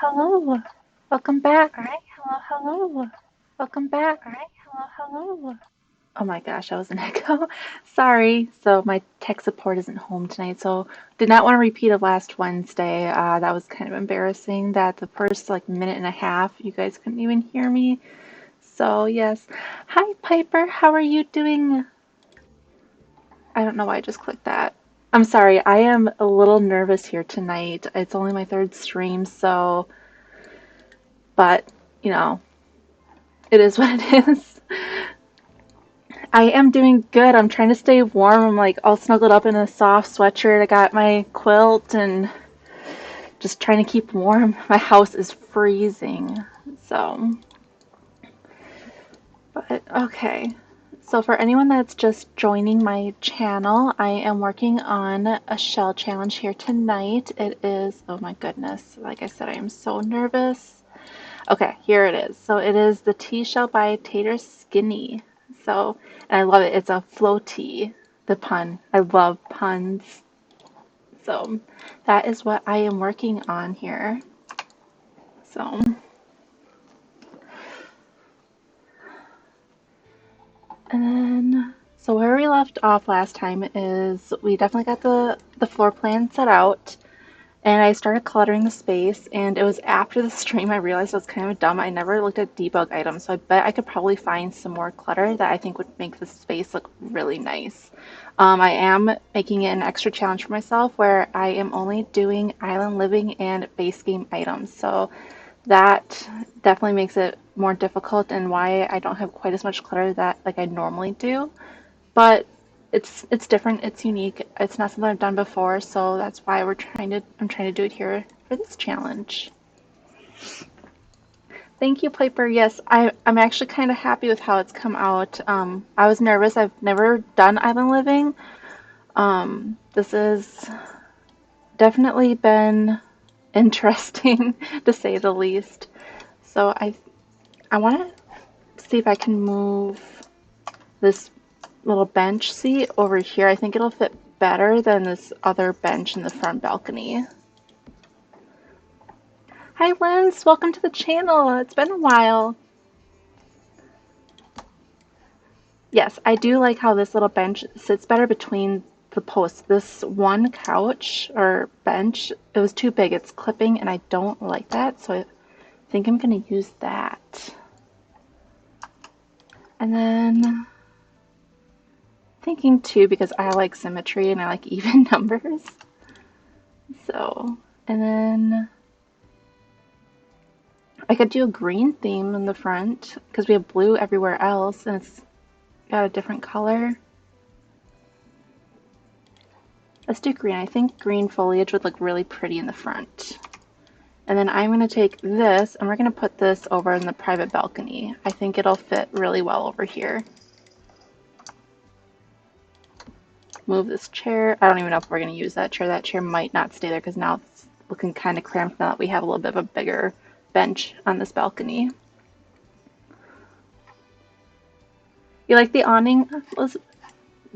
hello. Welcome back. All right, hello, hello. Welcome back. All right, hello, hello. Oh my gosh, I was an echo. Sorry. So my tech support isn't home tonight, so did not want to repeat of last Wednesday. That was kind of embarrassing that the first like minute and a half you guys couldn't even hear me. So yes. Hi Piper, how are you doing? I don't know why I just clicked that. I'm sorry, I am a little nervous here tonight. It's only my third stream, so but you know, it is what it is. I am doing good. I'm trying to stay warm. I'm like all snuggled up in a soft sweatshirt. I got my quilt and just trying to keep warm. My house is freezing. So, but okay. So for anyone that's just joining my channel, I am working on a shell challenge here tonight. It is, oh my goodness, like I said, I am so nervous. Okay, here it is. So it is the tea shell by TaterSkinny. So, and I love it. It's a FloaTy, the pun. I love puns. So that is what I am working on here. So, and then, so where we left off last time is we definitely got the floor plan set out. And I started cluttering the space, and it was after the stream I realized I was kind of dumb. I never looked at debug items, so I bet I could probably find some more clutter that I think would make the space look really nice. I am making it an extra challenge for myself where I am only doing island living and base game items. So that definitely makes it more difficult and why I don't have quite as much clutter that like I normally do. But it's different, it's unique. It's not something I've done before, so that's why I'm trying to do it here for this challenge. Thank you, Piper. Yes, I'm actually kind of happy with how it's come out. I was nervous. I've never done island living. This has definitely been interesting to say the least. So I want to see if I can move this little bench seat over here. I think it'll fit better than this other bench in the front balcony. Hi, Lens. Welcome to the channel. It's been a while. Yes, I do like how this little bench sits better between the posts. This one couch or bench, it was too big. It's clipping, and I don't like that, so I think I'm going to use that. And then thinking too, because I like symmetry and I like even numbers. So, and then I could do a green theme in the front because we have blue everywhere else and it's got a different color. Let's do green. I think green foliage would look really pretty in the front. And then I'm going to take this and we're going to put this over in the private balcony. I think it'll fit really well over here. Move this chair. I don't even know if we're going to use that chair. That chair might not stay there because now it's looking kind of cramped now that we have a little bit of a bigger bench on this balcony. You like the awning?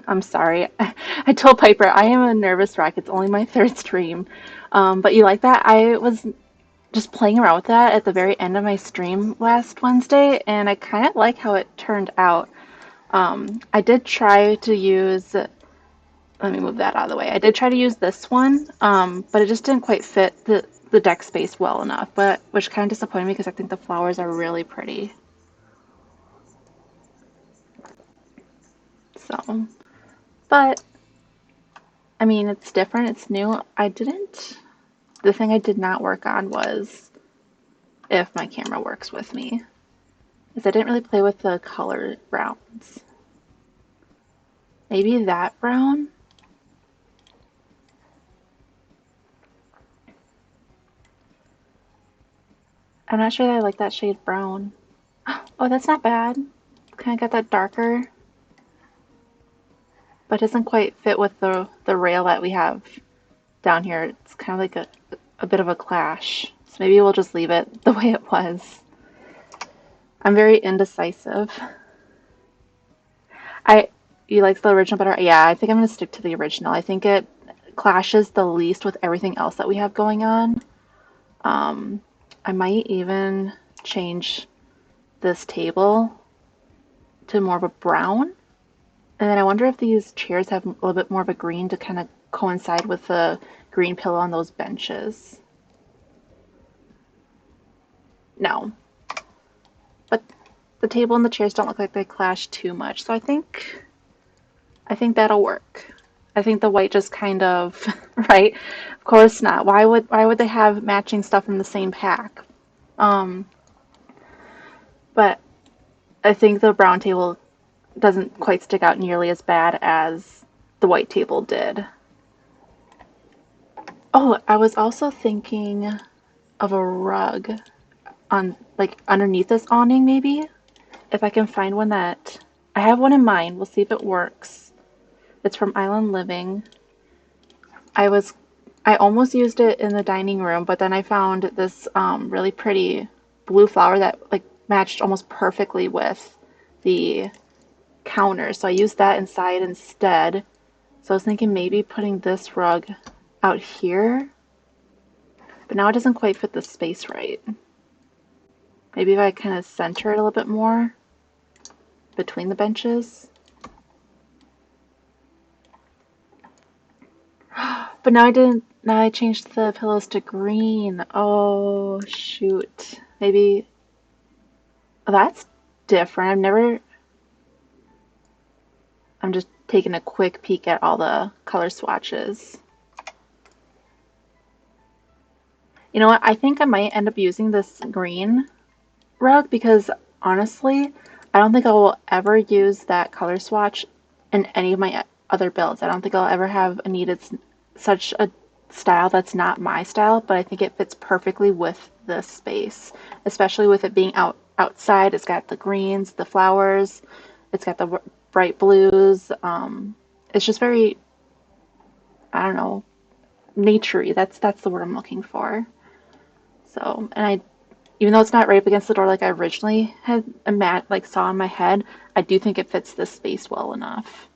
I'm sorry. I told Piper I am a nervous wreck. It's only my third stream. But you like that? I was just playing around with that at the very end of my stream last Wednesday, and I kind of like how it turned out. I did try to use, let me move that out of the way. I did try to use this one, but it just didn't quite fit the deck space well enough, but which kind of disappointed me because I think the flowers are really pretty. So, but I mean, it's different, it's new. The thing I did not work on was if my camera works with me, because I didn't really play with the color browns. Maybe that brown? I'm not sure that I like that shade brown. Oh, that's not bad. Kind of got that darker, but doesn't quite fit with the rail that we have down here. It's kind of like a bit of a clash. So maybe we'll just leave it the way it was. I'm very indecisive. You like the original better? Yeah, I think I'm gonna stick to the original. I think it clashes the least with everything else that we have going on. I might even change this table to more of a brown. And then I wonder if these chairs have a little bit more of a green to kind of coincide with the green pillow on those benches. No. But the table and the chairs don't look like they clash too much, so I think that'll work. I think the white just kind of, right? Of course not. Why would they have matching stuff in the same pack? Um, but I think the brown table doesn't quite stick out nearly as bad as the white table did. Oh, I was also thinking of a rug on like underneath this awning maybe. If I can find one that I have one in mind. We'll see if it works. It's from Island Living. I was I almost used it in the dining room, but then I found this really pretty blue flower that like matched almost perfectly with the counter. So I used that inside instead. So I was thinking maybe putting this rug out here, but now it doesn't quite fit the space right. Maybe if I kind of center it a little bit more between the benches. But now I didn't, now I changed the pillows to green. Oh, shoot. Maybe, oh, that's different. I'm just taking a quick peek at all the color swatches. You know what? I think I might end up using this green rug because honestly, I don't think I will ever use that color swatch in any of my other builds. I don't think I'll ever have needed such a style that's not my style, but I think it fits perfectly with this space, especially with it being outside. It's got the greens, the flowers, it's got the bright blues. It's just very, I don't know, naturey. That's the word I'm looking for. So, and I even though it's not right up against the door like I originally had saw in my head, I do think it fits this space well enough.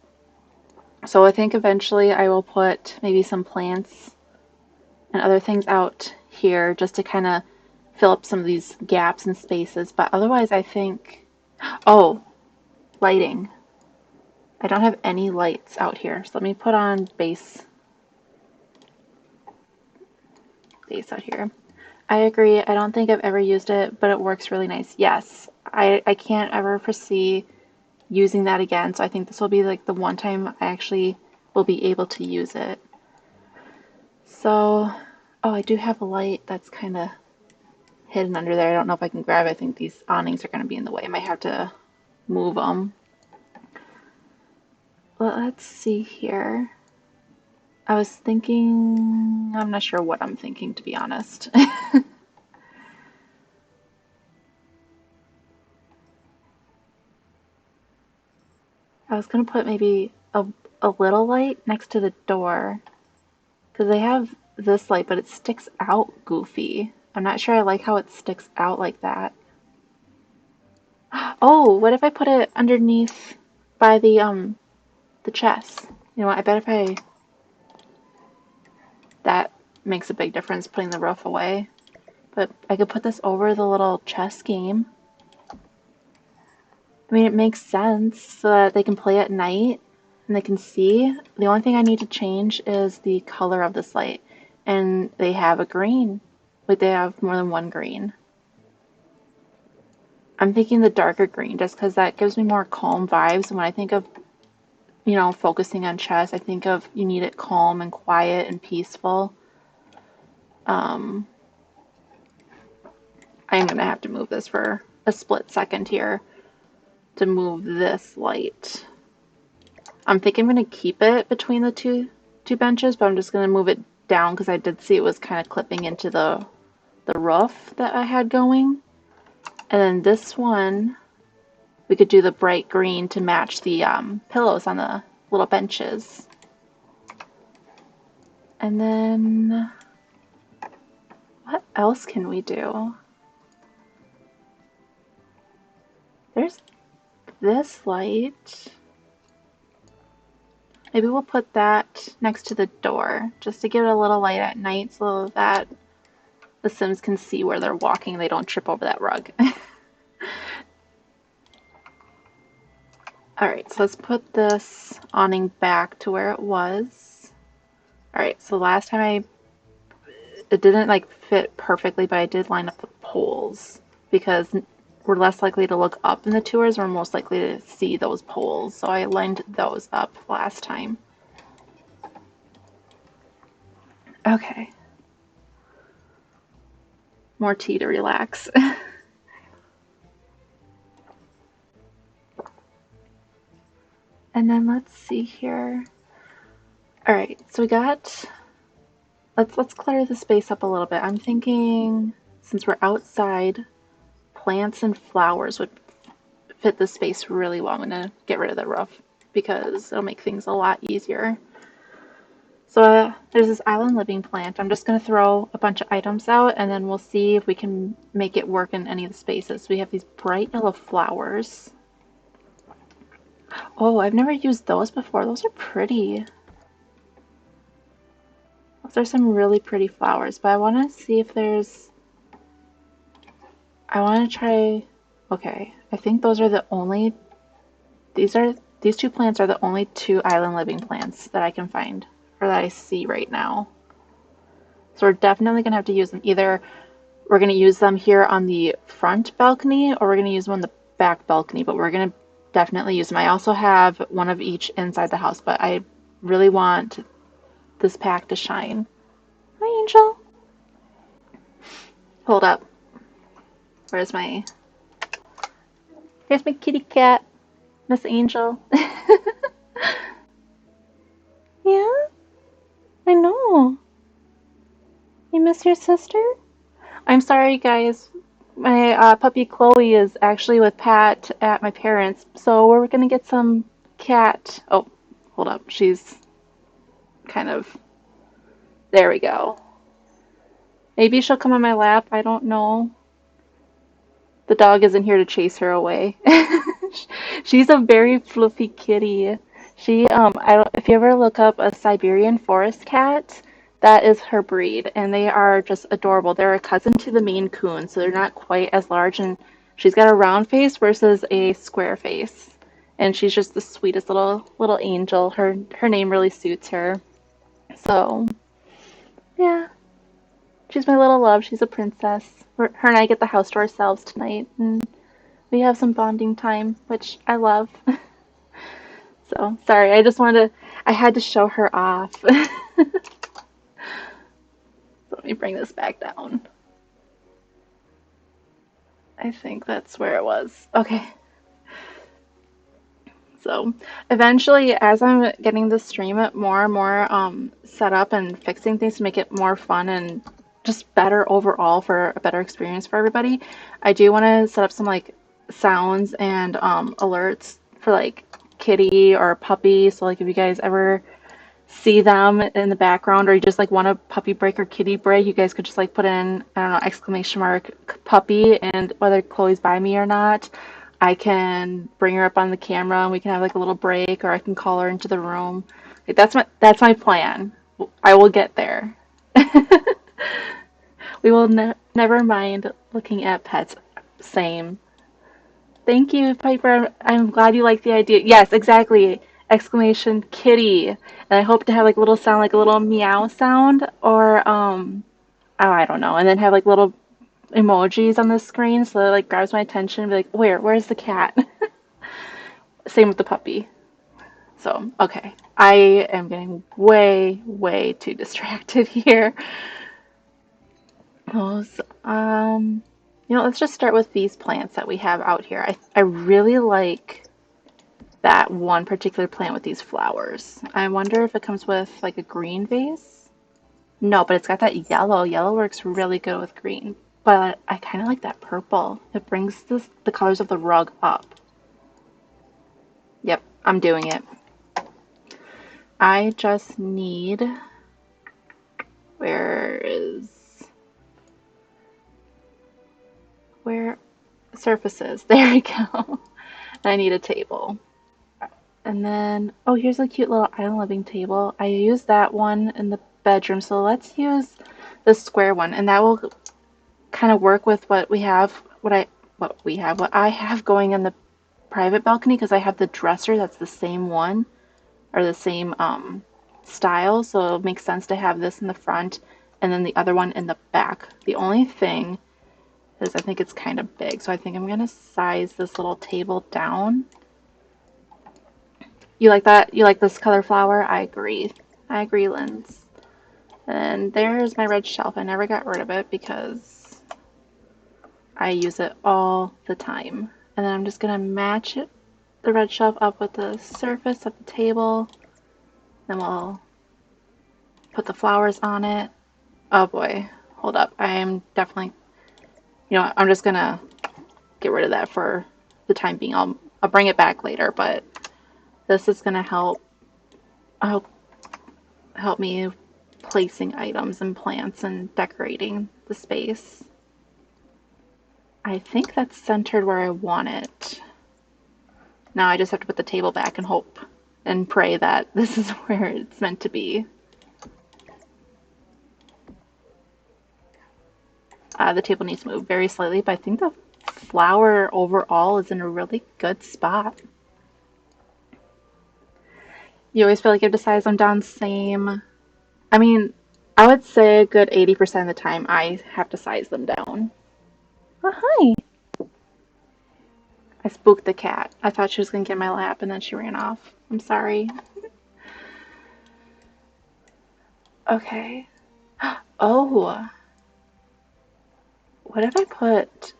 So I think eventually I will put maybe some plants and other things out here just to kind of fill up some of these gaps and spaces. But otherwise, I think, oh, lighting. I don't have any lights out here. So let me put on base out here. I agree. I don't think I've ever used it, but it works really nice. Yes, I can't ever foresee using that again. So I think this will be like the one time I actually will be able to use it. So, oh, I do have a light that's kind of hidden under there. I don't know if I can grab it. I think these awnings are going to be in the way. I might have to move them. Well, let's see here. I was thinking, I'm not sure what I'm thinking, to be honest. I was going to put maybe a little light next to the door because they have this light, but it sticks out goofy. I'm not sure I like how it sticks out like that. Oh, what if I put it underneath by the chest? You know what? I bet if I that makes a big difference putting the roof away. But I could put this over the little chess game. I mean, it makes sense so that they can play at night and they can see. The only thing I need to change is the color of this light. And they have a green. Like they have more than one green. I'm thinking the darker green just because that gives me more calm vibes. And when I think of, focusing on chess, I think of you need it calm and quiet and peaceful. I am going to have to move this for a split second here to move this light. I'm thinking I'm going to keep it between the two benches, but I'm just going to move it down because I did see it was kind of clipping into the roof that I had going. And then this one, we could do the bright green to match the pillows on the little benches. And then what else can we do? There's this light. Maybe we'll put that next to the door just to give it a little light at night so that the Sims can see where they're walking. They don't trip over that rug. All right, so let's put this awning back to where it was. All right, so last time it didn't like fit perfectly, but I did line up the poles because we're less likely to look up in the tours. We're most likely to see those poles. So I lined those up last time. Okay. More tea to relax. And then let's see here. All right, so we got, let's clear the space up a little bit. I'm thinking since we're outside, plants and flowers would fit the space really well. I'm gonna get rid of the roof because it'll make things a lot easier. So there's this island living plant. I'm just gonna throw a bunch of items out and then we'll see if we can make it work in any of the spaces. We have these bright yellow flowers. Oh, I've never used those before. Those are pretty. Those are some really pretty flowers, but I want to see if there's. I want to try. Okay, I think those are the only. These two plants are the only two island living plants that I can find or that I see right now. So we're definitely gonna have to use them. Either we're gonna use them here on the front balcony or we're gonna use them on the back balcony, but we're gonna definitely use them. I also have one of each inside the house, but I really want this pack to shine. Hi, Angel. Hold up. Where's my... Here's my kitty cat, Miss Angel. Yeah, I know. You miss your sister? I'm sorry, guys. My puppy Chloe is actually with Pat at my parents', so we're gonna get some cat. Oh, hold up. She's kind of. There we go. Maybe she'll come on my lap. I don't know. The dog isn't here to chase her away. She's a very fluffy kitty. I don't, if you ever look up a Siberian forest cat, that is her breed, and they are just adorable. They're a cousin to the Maine Coon, so they're not quite as large, and she's got a round face versus a square face, and she's just the sweetest little angel. Her name really suits her. So, yeah, she's my little love. She's a princess. Her and I get the house to ourselves tonight, and we have some bonding time, which I love. So, sorry, I had to show her off. Let me bring this back down. I think that's where it was. Okay. So eventually, as I'm getting the stream more and more set up and fixing things to make it more fun and just better overall for a better experience for everybody, I do want to set up some like sounds and alerts for like kitty or puppy. So like if you guys ever see them in the background or you just like want a puppy break or kitty break, you guys could just like put in, I don't know, exclamation mark puppy, and whether Chloe's by me or not, I can bring her up on the camera and we can have like a little break, or I can call her into the room. Like, that's my plan. I will get there. We will never mind looking at pets. Same. Thank you, Piper. I'm glad you like the idea. Yes, exactly. Exclamation kitty. And I hope to have like a little sound, like a little meow sound, or oh, I don't know. And then have like little emojis on the screen so it like grabs my attention and be like, where's the cat? Same with the puppy. So, okay. I am getting way, way too distracted here. Oh, so, let's just start with these plants that we have out here. I really like that one particular plant with these flowers. I wonder if it comes with like a green vase. No, but it's got that yellow. Yellow works really good with green. But I kind of like that purple. It brings the colors of the rug up. Yep, I'm doing it. I just need... Where... Surfaces. There we go. I need a table. And then, oh, here's a cute little island living table. I used that one in the bedroom, so let's use the square one, and that will kind of work with what I have going in the private balcony because I have the dresser that's the same one or the same style, so it makes sense to have this in the front and then the other one in the back. The only thing is I think it's kind of big, so I think I'm gonna size this little table down. You like that? You like this color flower? I agree. I agree, Linz. And there's my red shelf. I never got rid of it because I use it all the time. And then I'm just gonna match it, the red shelf up with the surface of the table. Then we'll put the flowers on it. Oh boy, hold up. I am definitely, you know what, I'm just gonna get rid of that for the time being. I'll bring it back later, but this is gonna help me placing items and plants and decorating the space. I think that's centered where I want it. Now I just have to put the table back and hope and pray that this is where it's meant to be. The table needs to move very slightly, but I think the flower overall is in a really good spot. You always feel like you have to size them down same. I mean, I would say a good 80% of the time I have to size them down. Oh, hi. I spooked the cat. I thought she was going to get in my lap and then she ran off. I'm sorry. Okay. Oh. What if I put...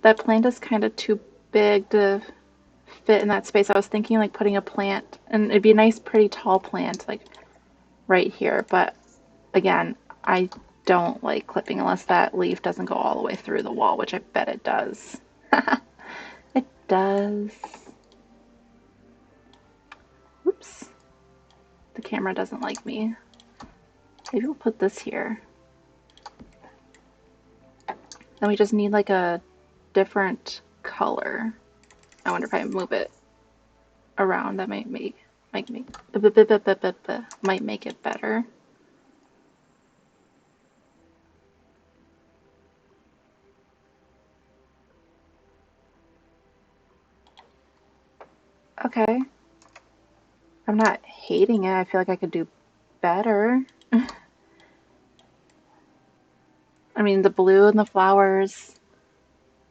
that plant is kind of too big to fit in that space. I was thinking like putting a plant, and it'd be a nice pretty tall plant like right here, but again, I don't like clipping unless that leaf doesn't go all the way through the wall, which I bet it does. It does. Oops. The camera doesn't like me. Maybe we'll put this here. Then we just need like a different color. I wonder if I move it around, that might make it better. Okay. I'm not hating it. I feel like I could do better. I mean, the blue and the flowers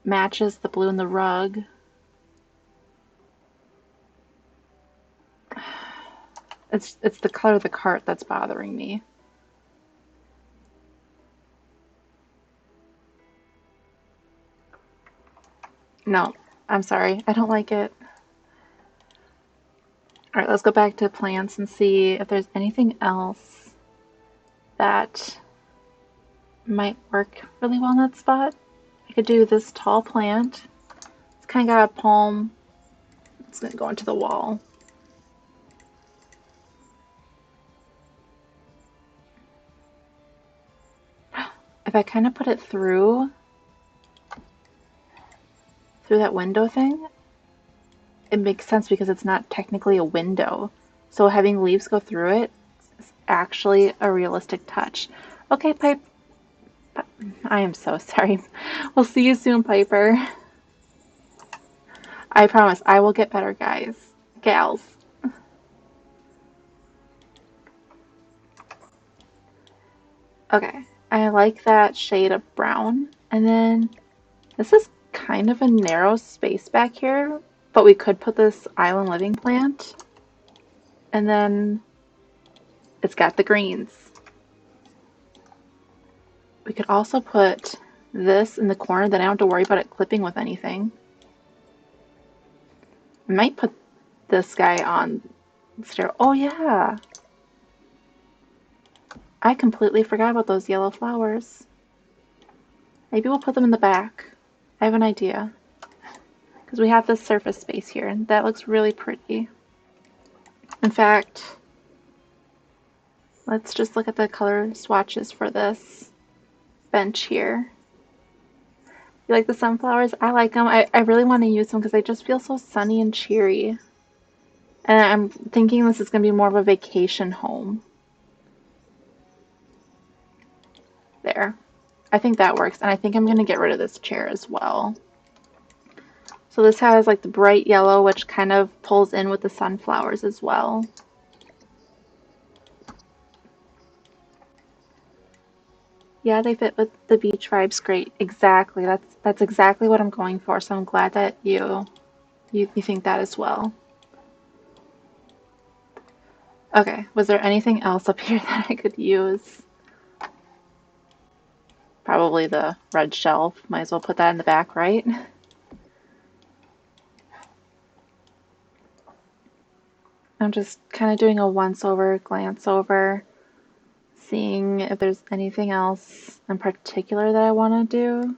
matches the blue and the rug. It's the color of the cart that's bothering me. No, I'm sorry. I don't like it. All right, let's go back to plants and see if there's anything else that might work really well in that spot. I could do this tall plant. It's kind of got a palm. It's going to go into the wall. If I kind of put it through that window thing, it makes sense because it's not technically a window. So having leaves go through it is actually a realistic touch. Okay, Pipe. I am so sorry. We'll see you soon, Piper. I promise I will get better, guys. Gals. Okay, I like that shade of brown. And then this is kind of a narrow space back here, but we could put this island living plant. And then it's got the greens. We could also put this in the corner, then I don't have to worry about it clipping with anything. I might put this guy on the stair. Oh yeah! I completely forgot about those yellow flowers. Maybe we'll put them in the back. I have an idea. Because we have this surface space here, and that looks really pretty. In fact, let's just look at the color swatches for this bench here. You like the sunflowers? I like them. I really want to use them because they just feel so sunny and cheery. And I'm thinking this is going to be more of a vacation home. There. I think that works, and I think I'm going to get rid of this chair as well. So this has like the bright yellow, which kind of pulls in with the sunflowers as well. Yeah, they fit with the beach vibes great. Exactly. That's exactly what I'm going for. So I'm glad that you think that as well. Okay, was there anything else up here that I could use? Probably the red shelf. Might as well put that in the back, right? I'm just kind of doing a once over, glance over, seeing if there's anything else in particular that I want to do.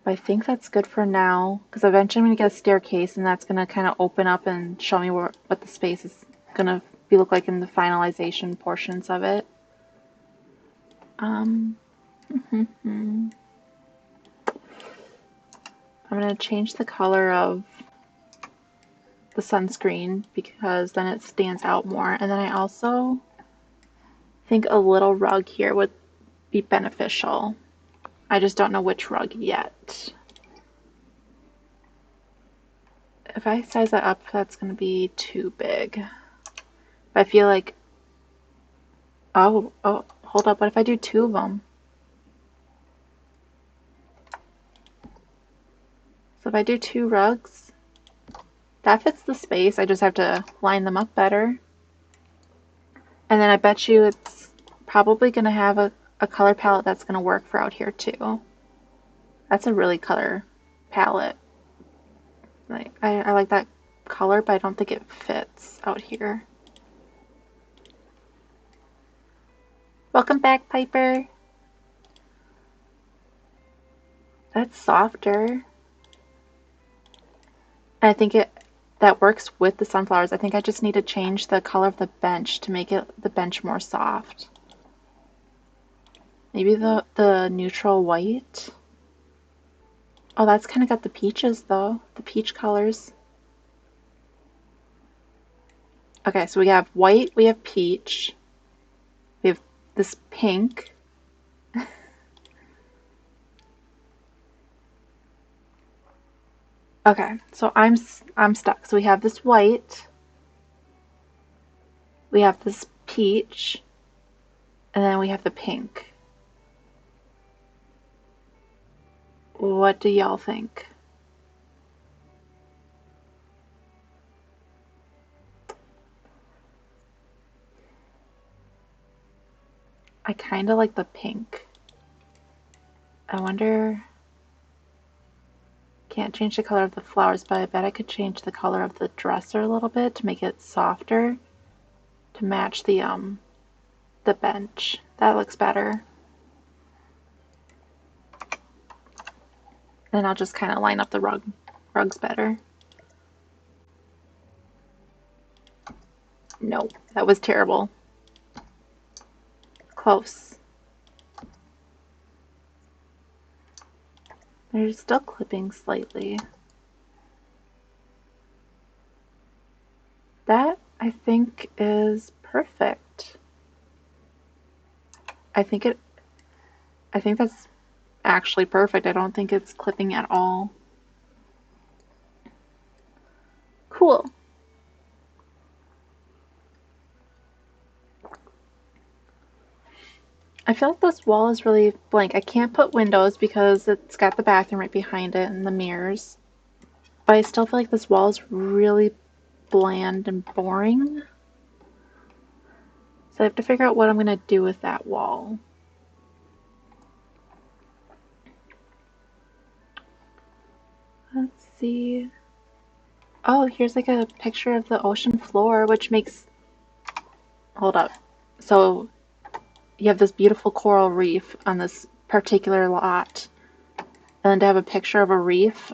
But I think that's good for now, because eventually I'm going to get a staircase, and that's going to kind of open up and show me what the space is going to look like in the finalization portions of it. I'm going to change the color of the sunscreen because then it stands out more. And then I also think a little rug here would be beneficial. I just don't know which rug yet. If I size that up, that's going to be too big. But I feel like, oh, hold up. What if I do 2 of them? So if I do 2 rugs, that fits the space. I just have to line them up better. And then I bet you it's probably going to have a color palette that's going to work for out here too. That's a really color palette. Like I like that color, but I don't think it fits out here. Welcome back, Piper. That's softer. I think that works with the sunflowers. I think I just need to change the color of the bench to make the bench more soft. Maybe the neutral white. Oh, that's kind of got the peaches though, the peach colors. Okay, so we have white, we have peach, we have this pink. Okay, so I'm stuck. So we have this white, we have this peach, and then we have the pink. What do y'all think? I kind of like the pink. I wonder. Can't change the color of the flowers, but I bet I could change the color of the dresser a little bit to make it softer to match the bench. That looks better. Then I'll just kind of line up the rugs better. No, that was terrible. Close. They're still clipping slightly. That, I think, is perfect. I think that's actually perfect. I don't think it's clipping at all. Cool. I feel like this wall is really blank. I can't put windows because it's got the bathroom right behind it and the mirrors. But I still feel like this wall is really bland and boring. So I have to figure out what I'm going to do with that wall. Let's see. Oh, here's like a picture of the ocean floor, which makes... Hold up. So you have this beautiful coral reef on this particular lot. And then to have a picture of a reef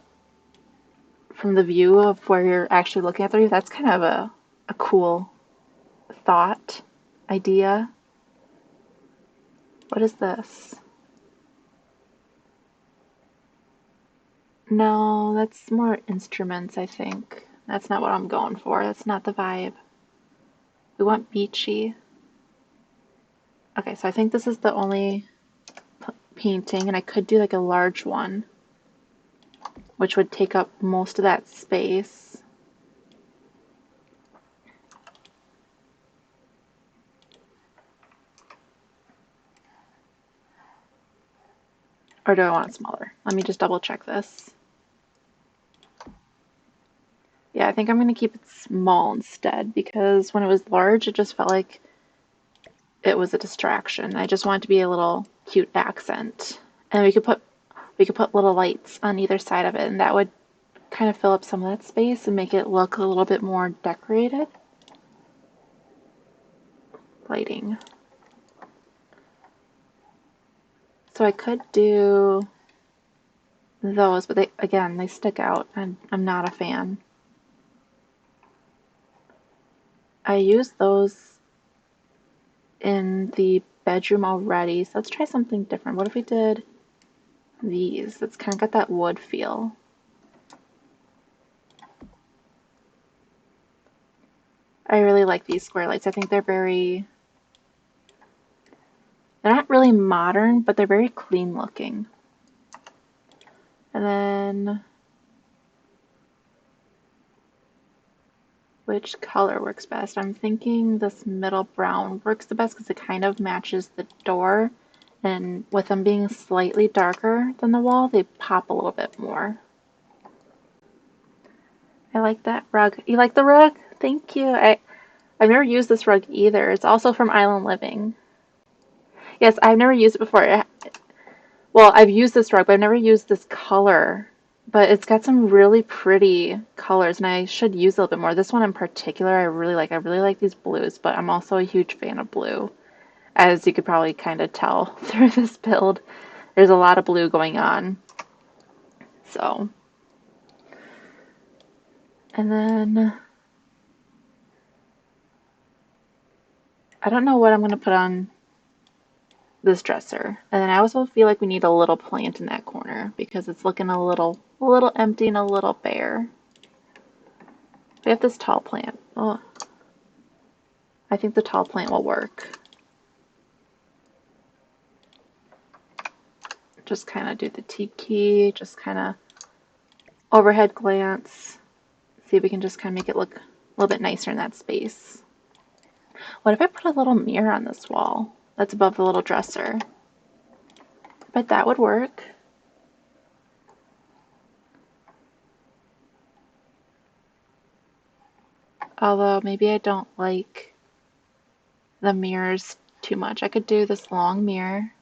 from the view of where you're actually looking at the reef, that's kind of a cool thought, idea. What is this? No, that's more instruments, I think. That's not what I'm going for. That's not the vibe. We want beachy. Okay, so I think this is the only painting, and I could do like a large one, which would take up most of that space. Or do I want it smaller? Let me just double check this. Yeah, I think I'm going to keep it small instead, because when it was large, it just felt like it was a distraction. I just want it to be a little cute accent. And we could put little lights on either side of it, and that would kind of fill up some of that space and make it look a little bit more decorated. Lighting. So I could do those, but they stick out, and I'm not a fan. I use those in the bedroom already, so let's try something different. What if we did these? It's kind of got that wood feel. I really like these square lights. I think they're not really modern, but they're very clean looking. And then, which color works best? I'm thinking this middle brown works the best because it kind of matches the door. And with them being slightly darker than the wall, they pop a little bit more. I like that rug. You like the rug? Thank you. I've never used this rug either. It's also from Island Living. Yes, I've never used it before. Well, I've used this rug, but I've never used this color. But it's got some really pretty colors, and I should use it a little bit more. This one in particular, I really like. I really like these blues, but I'm also a huge fan of blue, as you could probably kind of tell through this build. There's a lot of blue going on. So, and then I don't know what I'm going to put on this dresser. And then I also feel like we need a little plant in that corner because it's looking a little empty and a little bare. We have this tall plant. Oh, I think the tall plant will work. Just kind of do the tiki, just kind of overhead glance. See if we can just kind of make it look a little bit nicer in that space. What if I put a little mirror on this wall that's above the little dresser? I bet that would work. Although maybe I don't like the mirrors too much. I could do this long mirror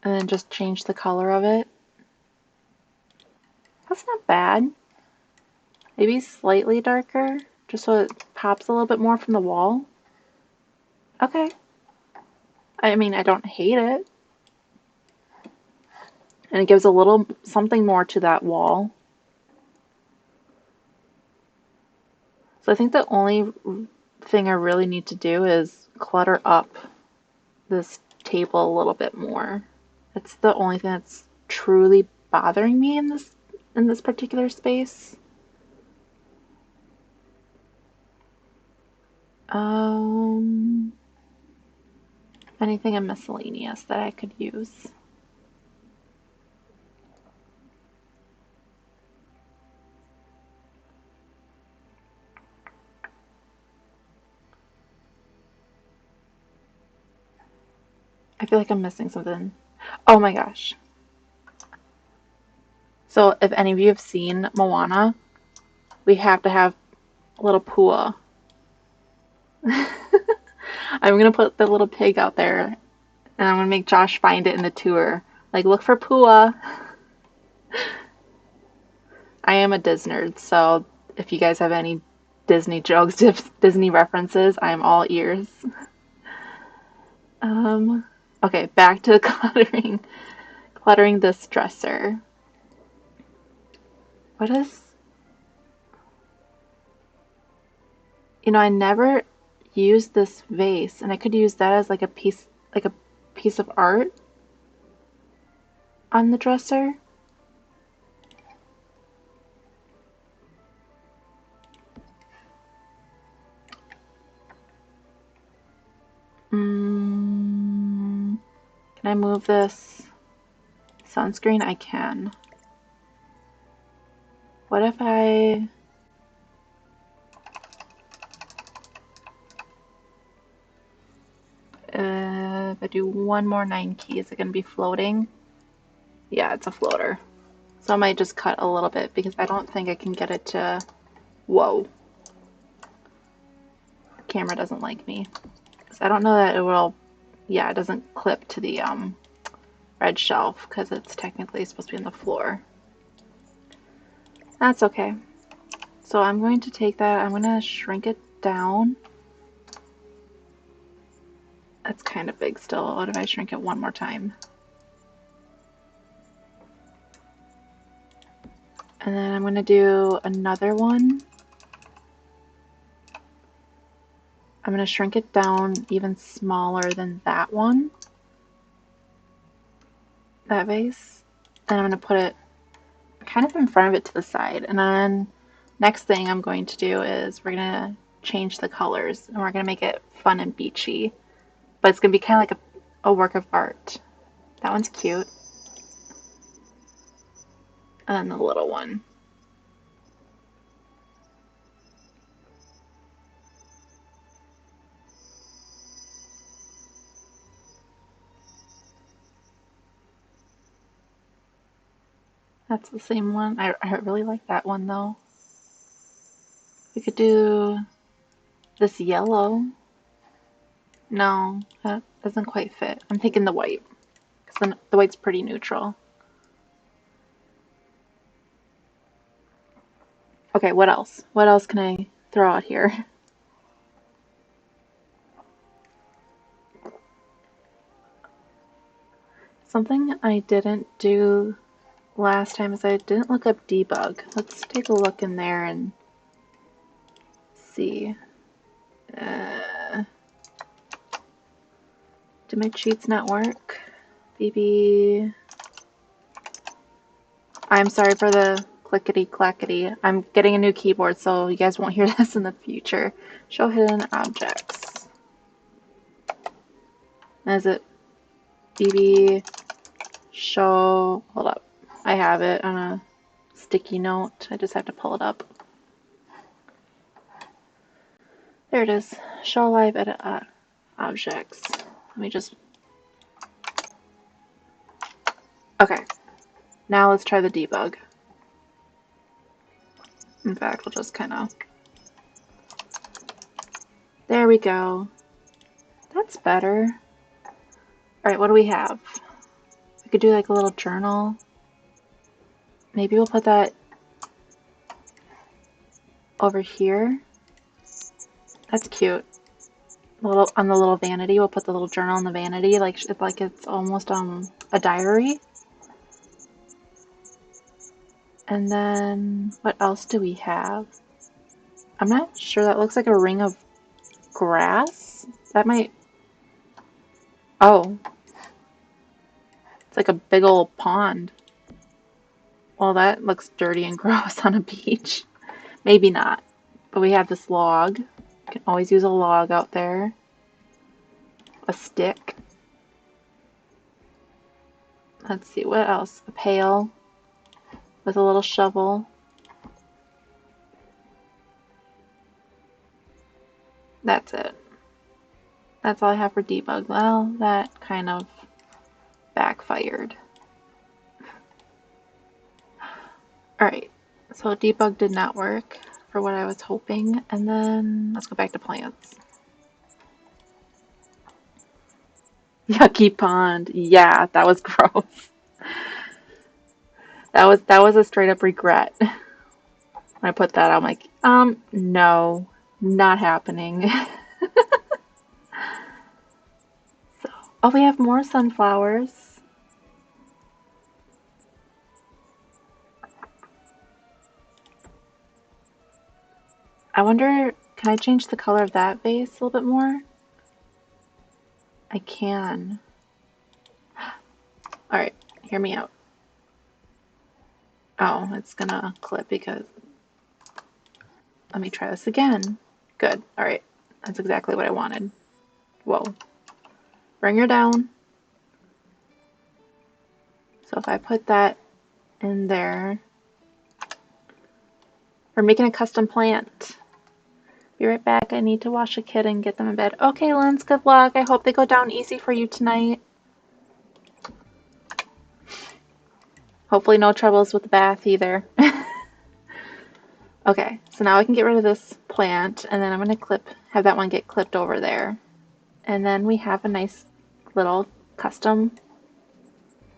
and then just change the color of it. That's not bad. Maybe slightly darker, just so it pops a little bit more from the wall. Okay. I mean, I don't hate it. And it gives a little something more to that wall. So I think the only thing I really need to do is clutter up this table a little bit more. It's the only thing that's truly bothering me in this particular space. Anything in miscellaneous that I could use. I feel like I'm missing something. Oh my gosh. So if any of you have seen Moana, we have to have a little Pua. I'm gonna put the little pig out there and I'm gonna make Josh find it in the tour. Like, look for Pua. I am a Disney nerd, so if you guys have any Disney jokes, Disney references, I'm all ears. Okay, back to cluttering this dresser. What is, I never used this vase, and I could use that as like a piece of art on the dresser. Can I move this sunscreen? I can. What if I do one more 9 key? Is it going to be floating? Yeah, it's a floater. So I might just cut a little bit because I don't think I can get it to... Whoa. The camera doesn't like me. Because I don't know that it will... Yeah, it doesn't clip to the red shelf because it's technically supposed to be on the floor. That's okay. So I'm going to take that, I'm going to shrink it down. That's kind of big still. What if I shrink it one more time? And then I'm going to do another one. I'm going to shrink it down even smaller than that one. That vase. Then I'm going to put it kind of in front of it to the side. And then next thing I'm going to do is we're going to change the colors. And we're going to make it fun and beachy. But it's going to be kind of like a work of art. That one's cute. And then the little one. That's the same one. I really like that one though. We could do this yellow. No, that doesn't quite fit. I'm taking the white because the white's pretty neutral. Okay, what else? What else can I throw out here? Something I didn't do last time is I didn't look up debug. Let's take a look in there and see. Did my cheats not work? BB. I'm sorry for the clickety clackety. I'm getting a new keyboard, so you guys won't hear this in the future. Show hidden objects. Is it BB show? Hold up. I have it on a sticky note. I just have to pull it up. There it is. Show live edit objects. Let me just. Okay. Now let's try the debug. In fact, we'll just kind of. There we go. That's better. Alright, what do we have? We could do like a little journal. Maybe we'll put that over here. That's cute. On the little vanity, we'll put the little journal in the vanity, like it's almost a diary. And then what else do we have? I'm not sure. That looks like a ring of grass. That might. Oh, it's like a big old pond. Well, that looks dirty and gross on a beach. Maybe not. But we have this log. You can always use a log out there. A stick. Let's see, what else? A pail with a little shovel. That's it. That's all I have for debug. Well, that kind of backfired. Alright, so debug did not work for what I was hoping. And then let's go back to plants. Yucky pond. Yeah, that was gross. That was a straight up regret. When I put that, I'm like, no, not happening. So, oh, we have more sunflowers. I wonder, can I change the color of that vase a little bit more? I can. Alright, hear me out. Oh, it's gonna clip because... Let me try this again. Good, alright. That's exactly what I wanted. Whoa. Bring her down. So if I put that in there, we're making a custom plant. Be right back. I need to wash a kid and get them in bed. Okay, Lens, good luck. I hope they go down easy for you tonight. Hopefully no troubles with the bath either. Okay, so now I can get rid of this plant, and then I'm going to have that one get clipped over there. And then we have a nice little custom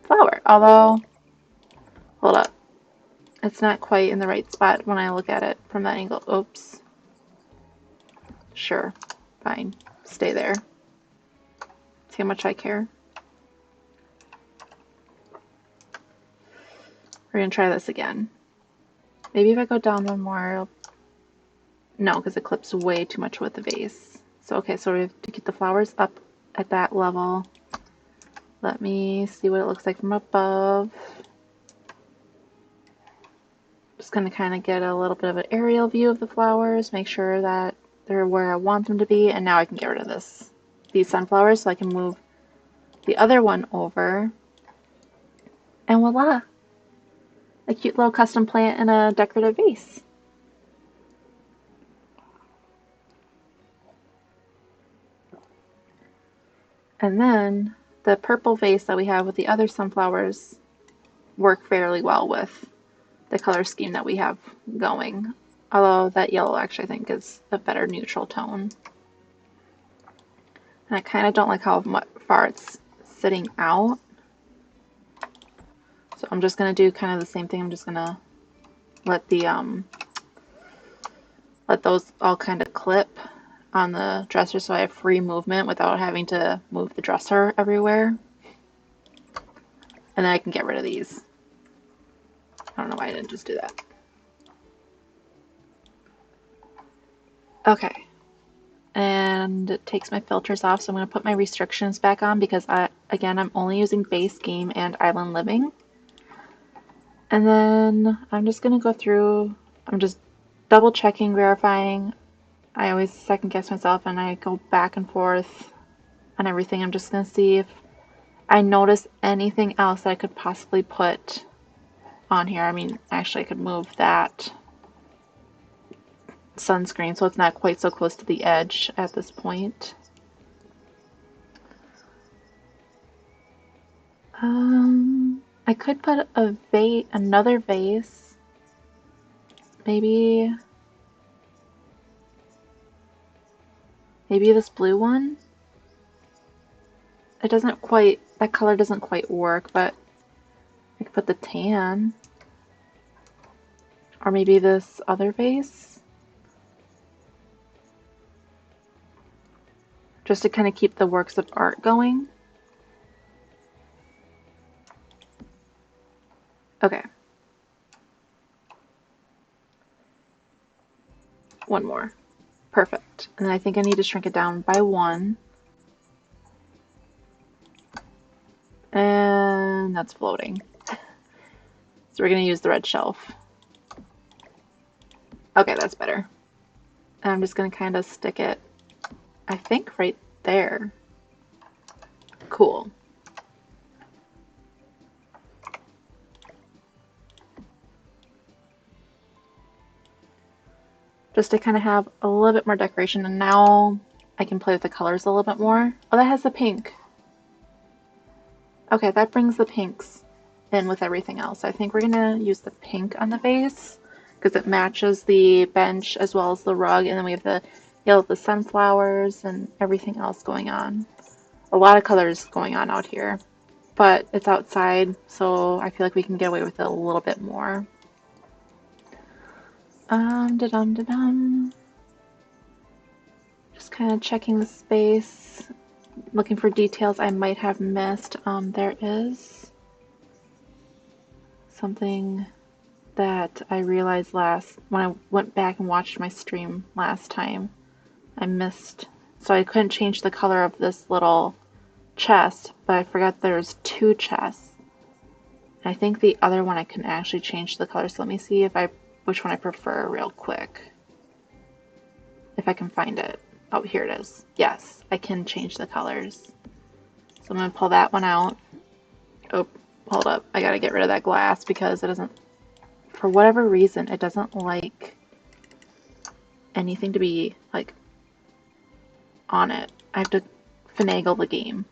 flower. Although, hold up. It's not quite in the right spot when I look at it from that angle. Oops. Sure. Fine. Stay there. See how much I care. We're going to try this again. Maybe if I go down one more. No, because it clips way too much with the vase. So, okay, so we have to get the flowers up at that level. Let me see what it looks like from above. Just going to kind of get a little bit of an aerial view of the flowers, make sure that they're where I want them to be, and now I can get rid of these sunflowers so I can move the other one over. And voila! A cute little custom plant in a decorative vase. And then the purple vase that we have with the other sunflowers work fairly well with the color scheme that we have going. Although that yellow actually I think is a better neutral tone. And I kind of don't like how far it's sitting out. So I'm just going to do kind of the same thing. I'm just going to let those all kind of clip on the dresser so I have free movement without having to move the dresser everywhere. And then I can get rid of these. I don't know why I didn't just do that. Okay. And it takes my filters off, so I'm going to put my restrictions back on because, again, I'm only using base game and island living. And then I'm just going to go through, I'm just double checking, verifying. I always second guess myself and I go back and forth on everything. I'm just going to see if I notice anything else that I could possibly put on here. I mean, actually I could move that sunscreen so it's not quite so close to the edge at this point. I could put another vase, maybe this blue one. It doesn't quite, that color doesn't quite work, but I could put the tan. Or maybe this other vase. Just to kind of keep the works of art going. Okay. One more. Perfect. And then I think I need to shrink it down by 1. And that's floating. So we're going to use the red shelf. Okay, that's better. And I'm just going to kind of stick it, I think, right there. Cool. Just to kind of have a little bit more decoration, and now I can play with the colors a little bit more. Oh, that has the pink. Okay, that brings the pinks in with everything else. I think we're gonna use the pink on the vase because it matches the bench as well as the rug, and then we have the yellow, the sunflowers, and everything else going on. A lot of colors going on out here, but it's outside, so I feel like we can get away with it a little bit more. Da-dum. Just kind of checking the space, looking for details I might have missed. There is something that I realized when I went back and watched my stream last time. I missed, so I couldn't change the color of this little chest, but I forgot there's 2 chests. I think the other one I can actually change the color, so let me see which one I prefer real quick. If I can find it. Oh, here it is. Yes, I can change the colors. So I'm going to pull that one out. Oh, hold up, I gotta get rid of that glass because it doesn't, for whatever reason, it doesn't like anything to be like on it. I have to finagle the game,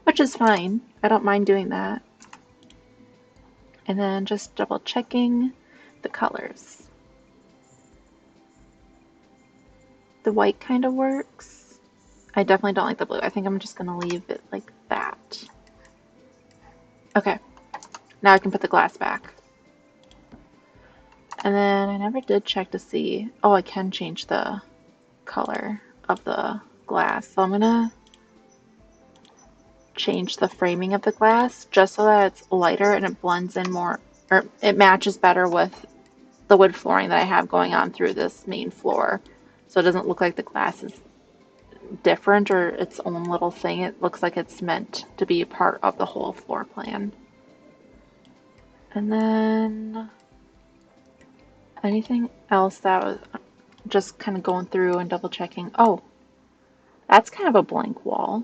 which is fine. I don't mind doing that. And then just double checking the colors. The white kind of works. I definitely don't like the blue. I think I'm just gonna leave it like that. Okay, now I can put the glass back. And then I never did check to see, oh, I can change the color of the glass. So I'm gonna change the framing of the glass just so that it's lighter and it blends in more, or it matches better with the wood flooring that I have going on through this main floor. So it doesn't look like the glass is different or its own little thing. It looks like it's meant to be a part of the whole floor plan. And then anything else that was just kind of going through and double checking. Oh, that's kind of a blank wall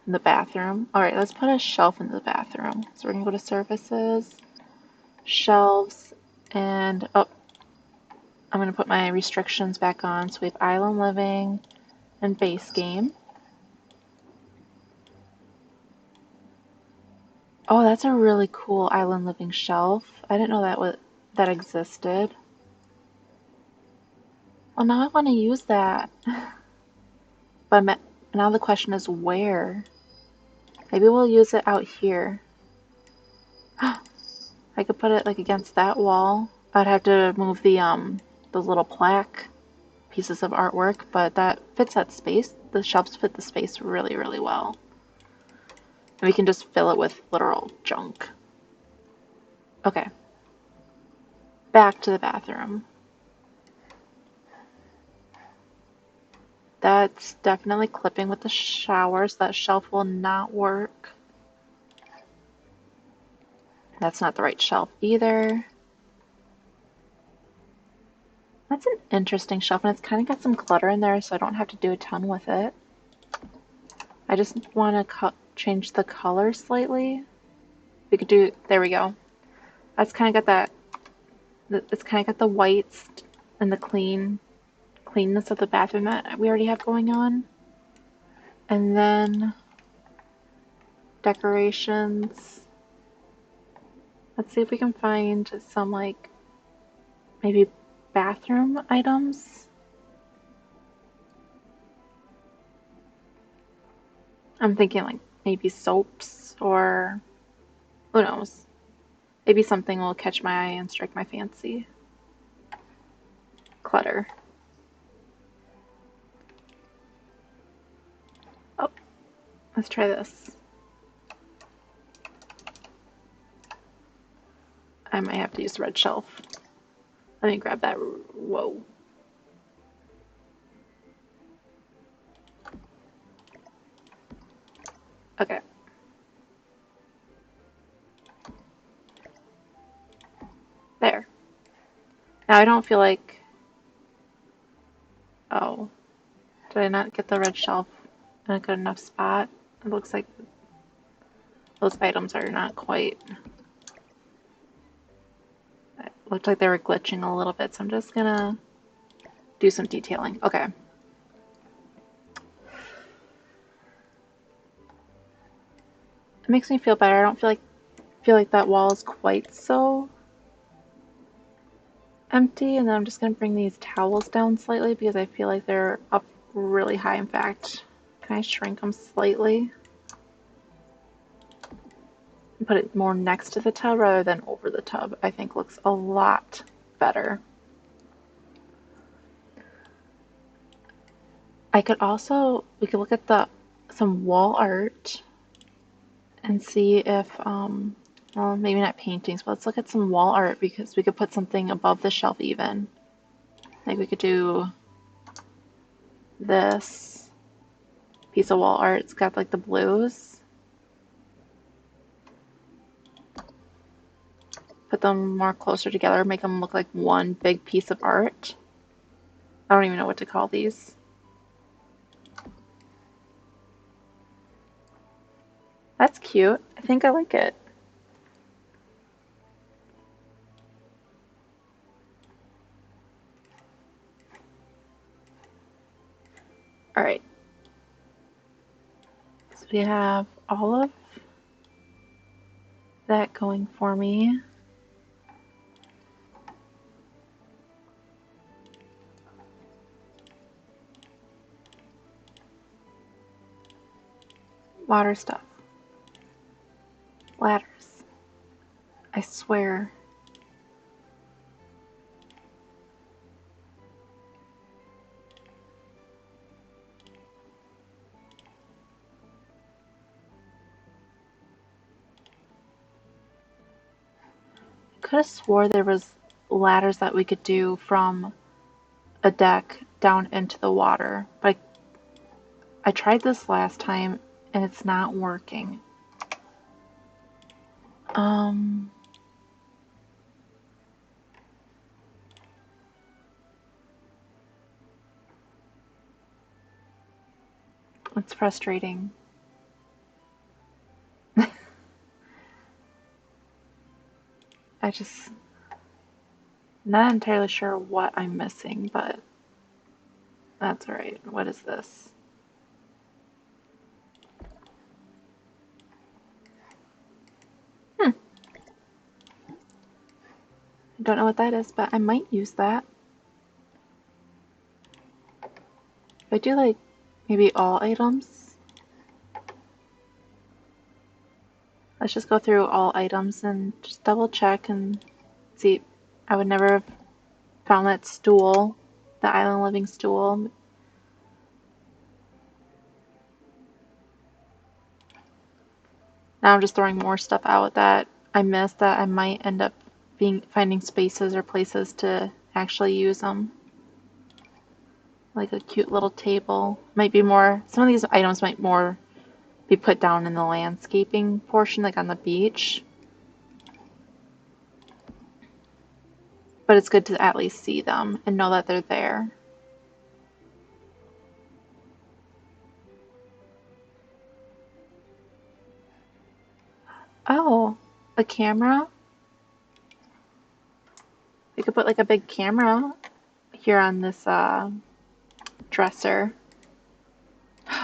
in the bathroom. All right, let's put a shelf in the bathroom. So we're gonna go to services, shelves, and oh, I'm gonna put my restrictions back on. So we have island living and base game. Oh, that's a really cool island living shelf. I didn't know that existed. Well, now I want to use that. But now the question is where? Maybe we'll use it out here. I could put it like against that wall. I'd have to move those little plaque pieces of artwork, but that fits that space. The shelves fit the space really, really well. And we can just fill it with literal junk. Okay. Back to the bathroom. That's definitely clipping with the shower, so that shelf will not work. That's not the right shelf either. That's an interesting shelf, and it's kind of got some clutter in there, so I don't have to do a ton with it. I just want to change the color slightly. We could do, there we go. That's kind of got that, it's kind of got the whites and the cleanness of the bathroom that we already have going on. And then decorations. Let's see if we can find some like maybe bathroom items. I'm thinking like maybe soaps or who knows. Maybe something will catch my eye and strike my fancy. Clutter. Oh, let's try this. I might have to use the red shelf. Let me grab that. Whoa. Okay. There. Now I don't feel like... Oh. Did I not get the red shelf in a good enough spot? It looks like those items are not quite... It looked like they were glitching a little bit, so I'm just gonna do some detailing. Okay. It makes me feel better. I don't feel like that wall is quite so empty. And then I'm just gonna bring these towels down slightly because I feel like they're up really high. In fact, can I shrink them slightly? And put it more next to the tub rather than over the tub. I think looks a lot better. I could also, we could look at some wall art and see if, well, maybe not paintings, but let's look at some wall art because we could put something above the shelf even. Like we could do this piece of wall art. It's got like the blues. Put them more closer together, make them look like one big piece of art. I don't even know what to call these. That's cute. I think I like it. Alright. So we have all of that going for me. Water stuff. Ladders. I swear. Could have swore there was ladders that we could do from a deck down into the water, but I tried this last time and it's not working. It's frustrating. I just not entirely sure what I'm missing, but that's alright. What is this? I don't know what that is, but I might use that. If I do like maybe all items. Let's just go through all items and just double check and see. I would never have found that stool, the island living stool. Now I'm just throwing more stuff out that I missed that I might end up finding spaces or places to actually use them. Like a cute little table. Might be more, some of these items might more be put down in the landscaping portion, like on the beach. But it's good to at least see them and know that they're there. Oh, a camera? We could put like a big camera here on this dresser.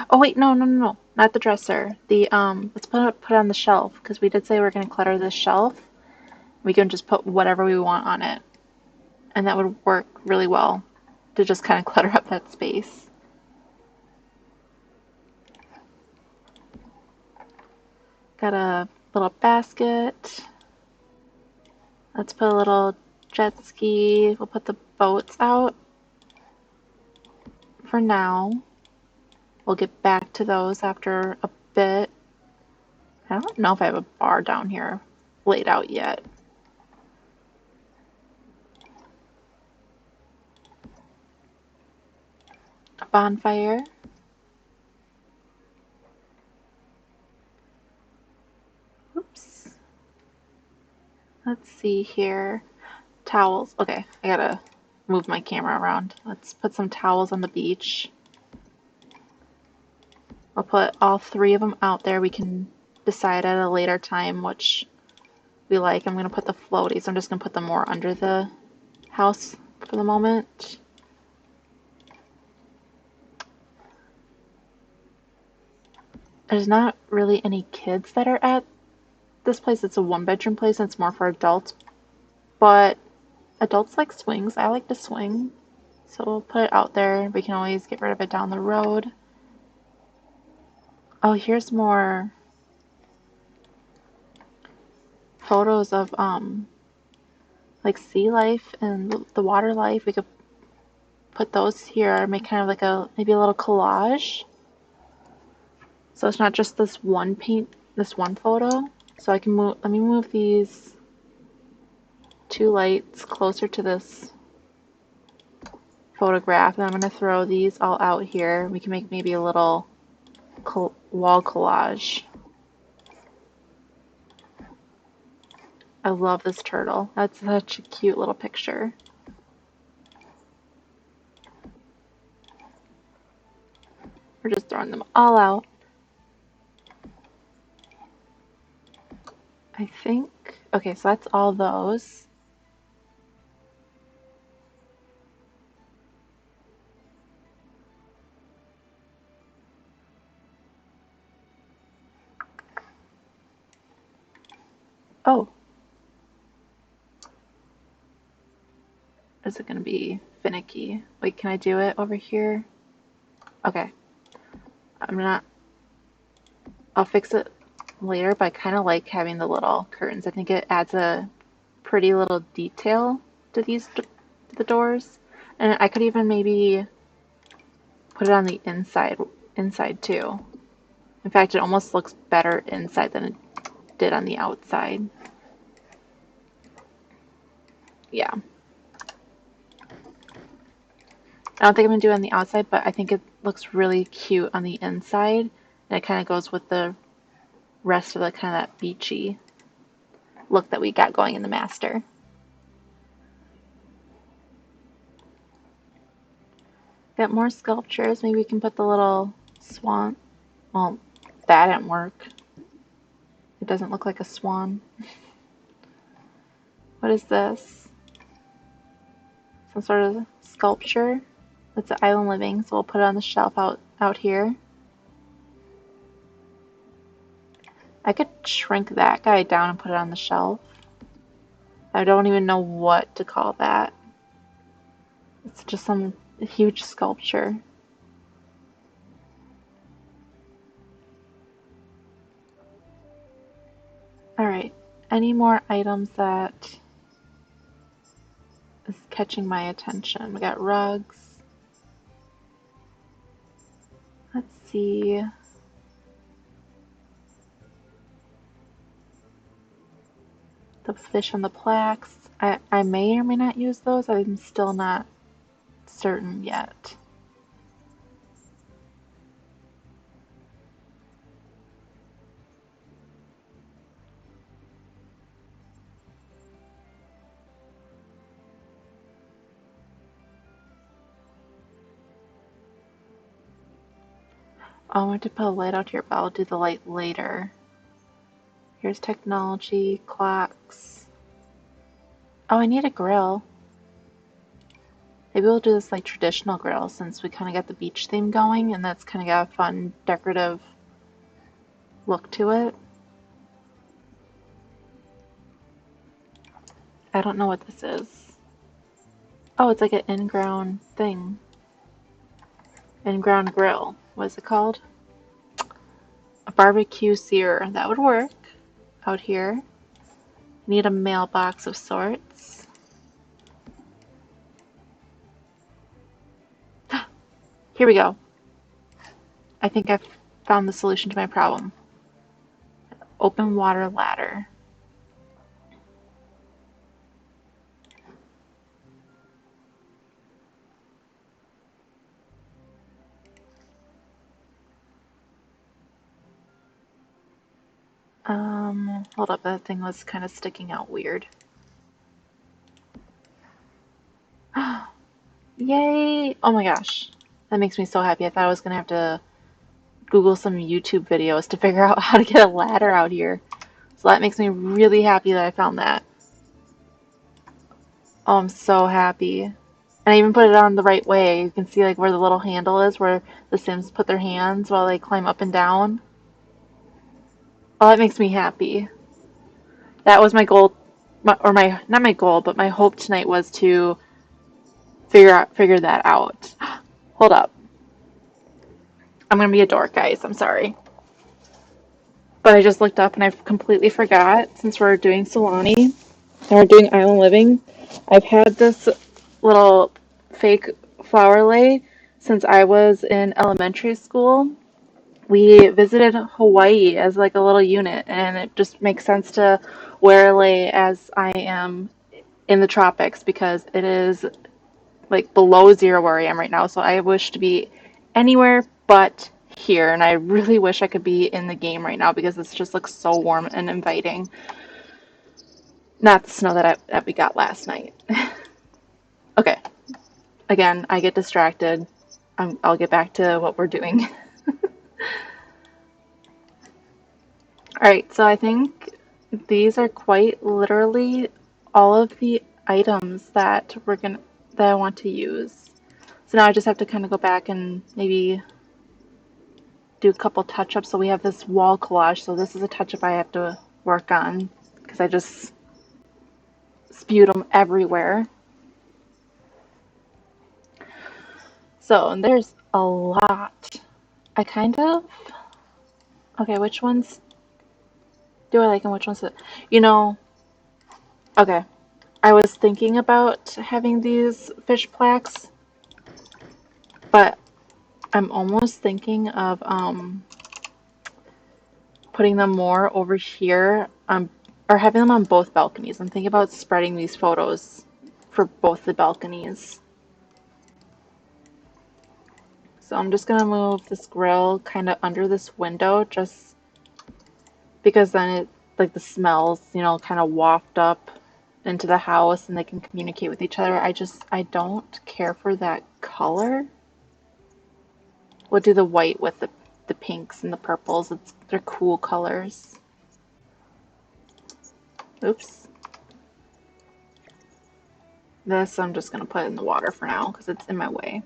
Oh wait, no. Not the dresser. The let's put it on the shelf because we did say we're gonna clutter this shelf. We can just put whatever we want on it. And that would work really well to just kind of clutter up that space. Got a little basket. Let's put a little jet ski. We'll put the boats out for now. We'll get back to those after a bit. I don't know if I have a bar down here laid out yet. A bonfire. Oops. Let's see here. Towels. Okay, I gotta move my camera around. Let's put some towels on the beach. I'll put all three of them out there. We can decide at a later time which we like. I'm going to put the floaties. I'm just going to put them more under the house for the moment. There's not really any kids that are at this place. It's a one-bedroom place and it's more for adults. But adults like swings. I like to swing. So we'll put it out there. We can always get rid of it down the road. Oh, here's more photos of like sea life and the water life. We could put those here, make kind of like a maybe a little collage. So it's not just this one photo. So I can move, let me move these two lights closer to this photograph, and I'm going to throw these all out here. We can make maybe a little wall collage. I love this turtle. That's such a cute little picture. We're just throwing them all out. I think, okay, so that's all those. Oh, is it going to be finicky? Wait, can I do it over here? Okay. I'm not, I'll fix it later, but I kind of like having the little curtains. I think it adds a pretty little detail to the doors. And I could even maybe put it on the inside too. In fact, it almost looks better inside than it did on the outside. Yeah. I don't think I'm gonna do it on the outside, but I think it looks really cute on the inside. And it kind of goes with the rest of the kind of that beachy look that we got going in the master. Got more sculptures. Maybe we can put the little swan. Well, that didn't work. It doesn't look like a swan. What is this? Some sort of sculpture. It's an island living, so we'll put it on the shelf out here. I could shrink that guy down and put it on the shelf. I don't even know what to call that. It's just some huge sculpture. Alright, any more items that is catching my attention? We got rugs. Let's see. The fish on the plaques. I may or may not use those. I'm still not certain yet. Oh, I want to put a light out here, but I'll do the light later. Here's technology, clocks. Oh, I need a grill. Maybe we'll do this like traditional grill since we kind of got the beach theme going and that's kind of got a fun decorative look to it. I don't know what this is. Oh, it's like an in-ground thing. In-ground grill. What is it called? A barbecue sear. That would work out here. Need a mailbox of sorts. Here we go. I think I've found the solution to my problem. Open water ladder. Hold up, that thing was kind of sticking out weird. Yay! Oh my gosh. That makes me so happy. I thought I was gonna have to Google some YouTube videos to figure out how to get a ladder out here. So that makes me really happy that I found that. Oh, I'm so happy. And I even put it on the right way. You can see like where the little handle is, where the Sims put their hands while they climb up and down. Oh, that makes me happy. That was my goal, not my goal, but my hope tonight was to figure that out. Hold up. I'm gonna be a dork, guys. I'm sorry. But I just looked up and I completely forgot since we're doing Sulani and we're doing Island Living. I've had this little fake flower lay since I was in elementary school. We visited Hawaii as like a little unit, and it just makes sense to wear a lei as I am in the tropics because it is like below zero where I am right now. So I wish to be anywhere but here, and I really wish I could be in the game right now because this just looks so warm and inviting. Not the snow that we got last night. Okay, again, I get distracted. I'll get back to what we're doing. Alright, so I think these are quite literally all of the items that that I want to use. So now I just have to kind of go back and maybe do a couple touch-ups. So we have this wall collage. So this is a touch-up I have to work on because I just spewed them everywhere. So, and there's a lot. I kind of, okay, which ones do I like and which ones, you know, okay. I was thinking about having these fish plaques, but I'm almost thinking of putting them more over here, or having them on both balconies. I'm thinking about spreading these photos for both the balconies. So I'm just gonna move this grill kind of under this window, just because then it, like the smells, you know, kind of waft up into the house and they can communicate with each other. I don't care for that color. We'll do the white with the pinks and the purples. They're cool colors. Oops. This I'm just gonna put in the water for now because it's in my way.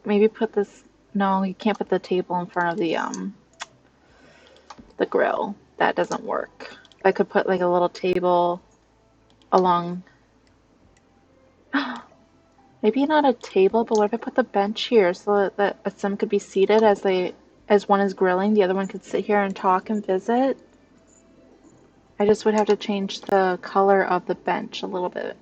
Maybe put this. No, you can't put the table in front of the grill. That doesn't work. I could put like a little table along. Maybe not a table, but what if I put the bench here so that some could be seated as one is grilling, the other one could sit here and talk and visit. I just would have to change the color of the bench a little bit.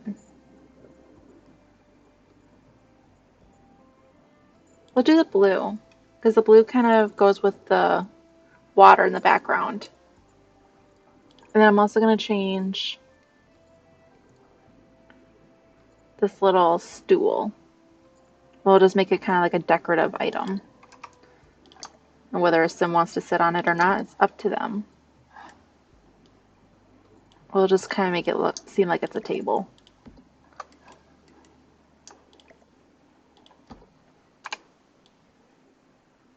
We'll do the blue because the blue kind of goes with the water in the background. And then I'm also going to change this little stool. We'll just make it kind of like a decorative item. And whether a sim wants to sit on it or not, it's up to them. We'll just kind of make it seem like it's a table.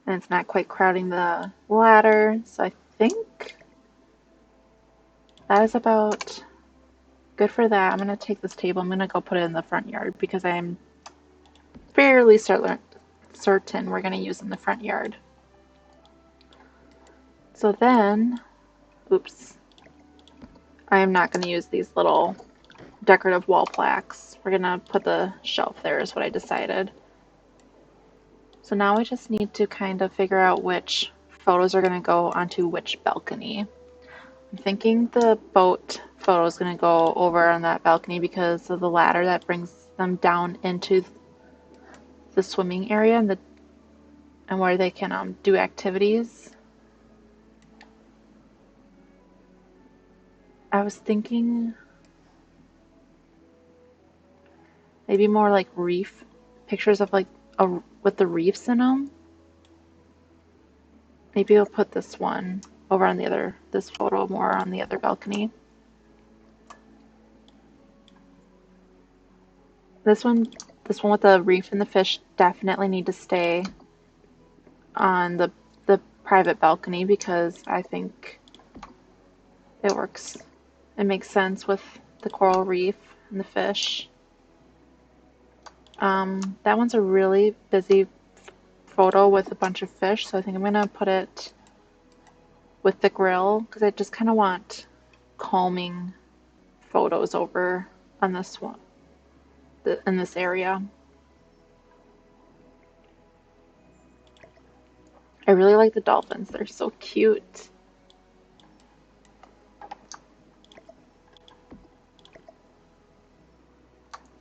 And it's not quite crowding the ladder, so I think that is about good for that. I'm going to take this table, I'm going to go put it in the front yard because I'm fairly certain we're going to use in the front yard. So then, oops, I am not going to use these little decorative wall plaques. We're going to put the shelf there is what I decided. So now we just need to kind of figure out which photos are going to go onto which balcony. I'm thinking the boat photo is going to go over on that balcony because of the ladder that brings them down into the swimming area and where they can do activities. I was thinking maybe more like reef pictures of like with the reefs in them. Maybe I'll put this one over on this photo more on the other balcony. This one with the reef and the fish definitely need to stay on the private balcony because I think it works. It makes sense with the coral reef and the fish. That one's a really busy photo with a bunch of fish, so I think I'm gonna put it with the grill because I just kind of want calming photos over on this one, in this area. I really like the dolphins. They're so cute.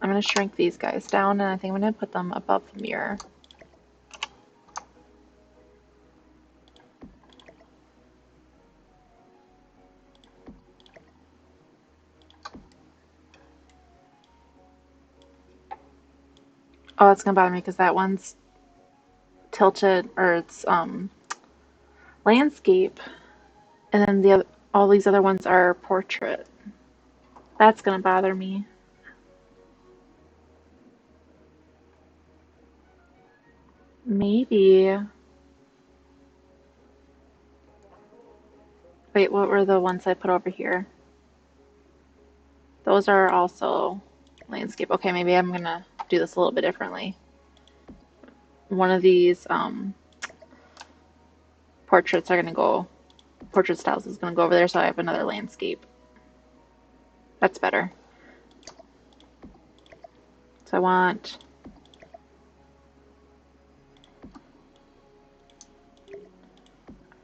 I'm going to shrink these guys down and I think I'm going to put them above the mirror. Oh, that's going to bother me because that one's tilted, or it's landscape, and then all these other ones are portrait. That's going to bother me. Maybe. Wait, what were the ones I put over here? Those are also landscape. Okay, maybe I'm going to do this a little bit differently. one of these portraits are going to go, portrait styles is going to go over there, so I have another landscape. That's better. So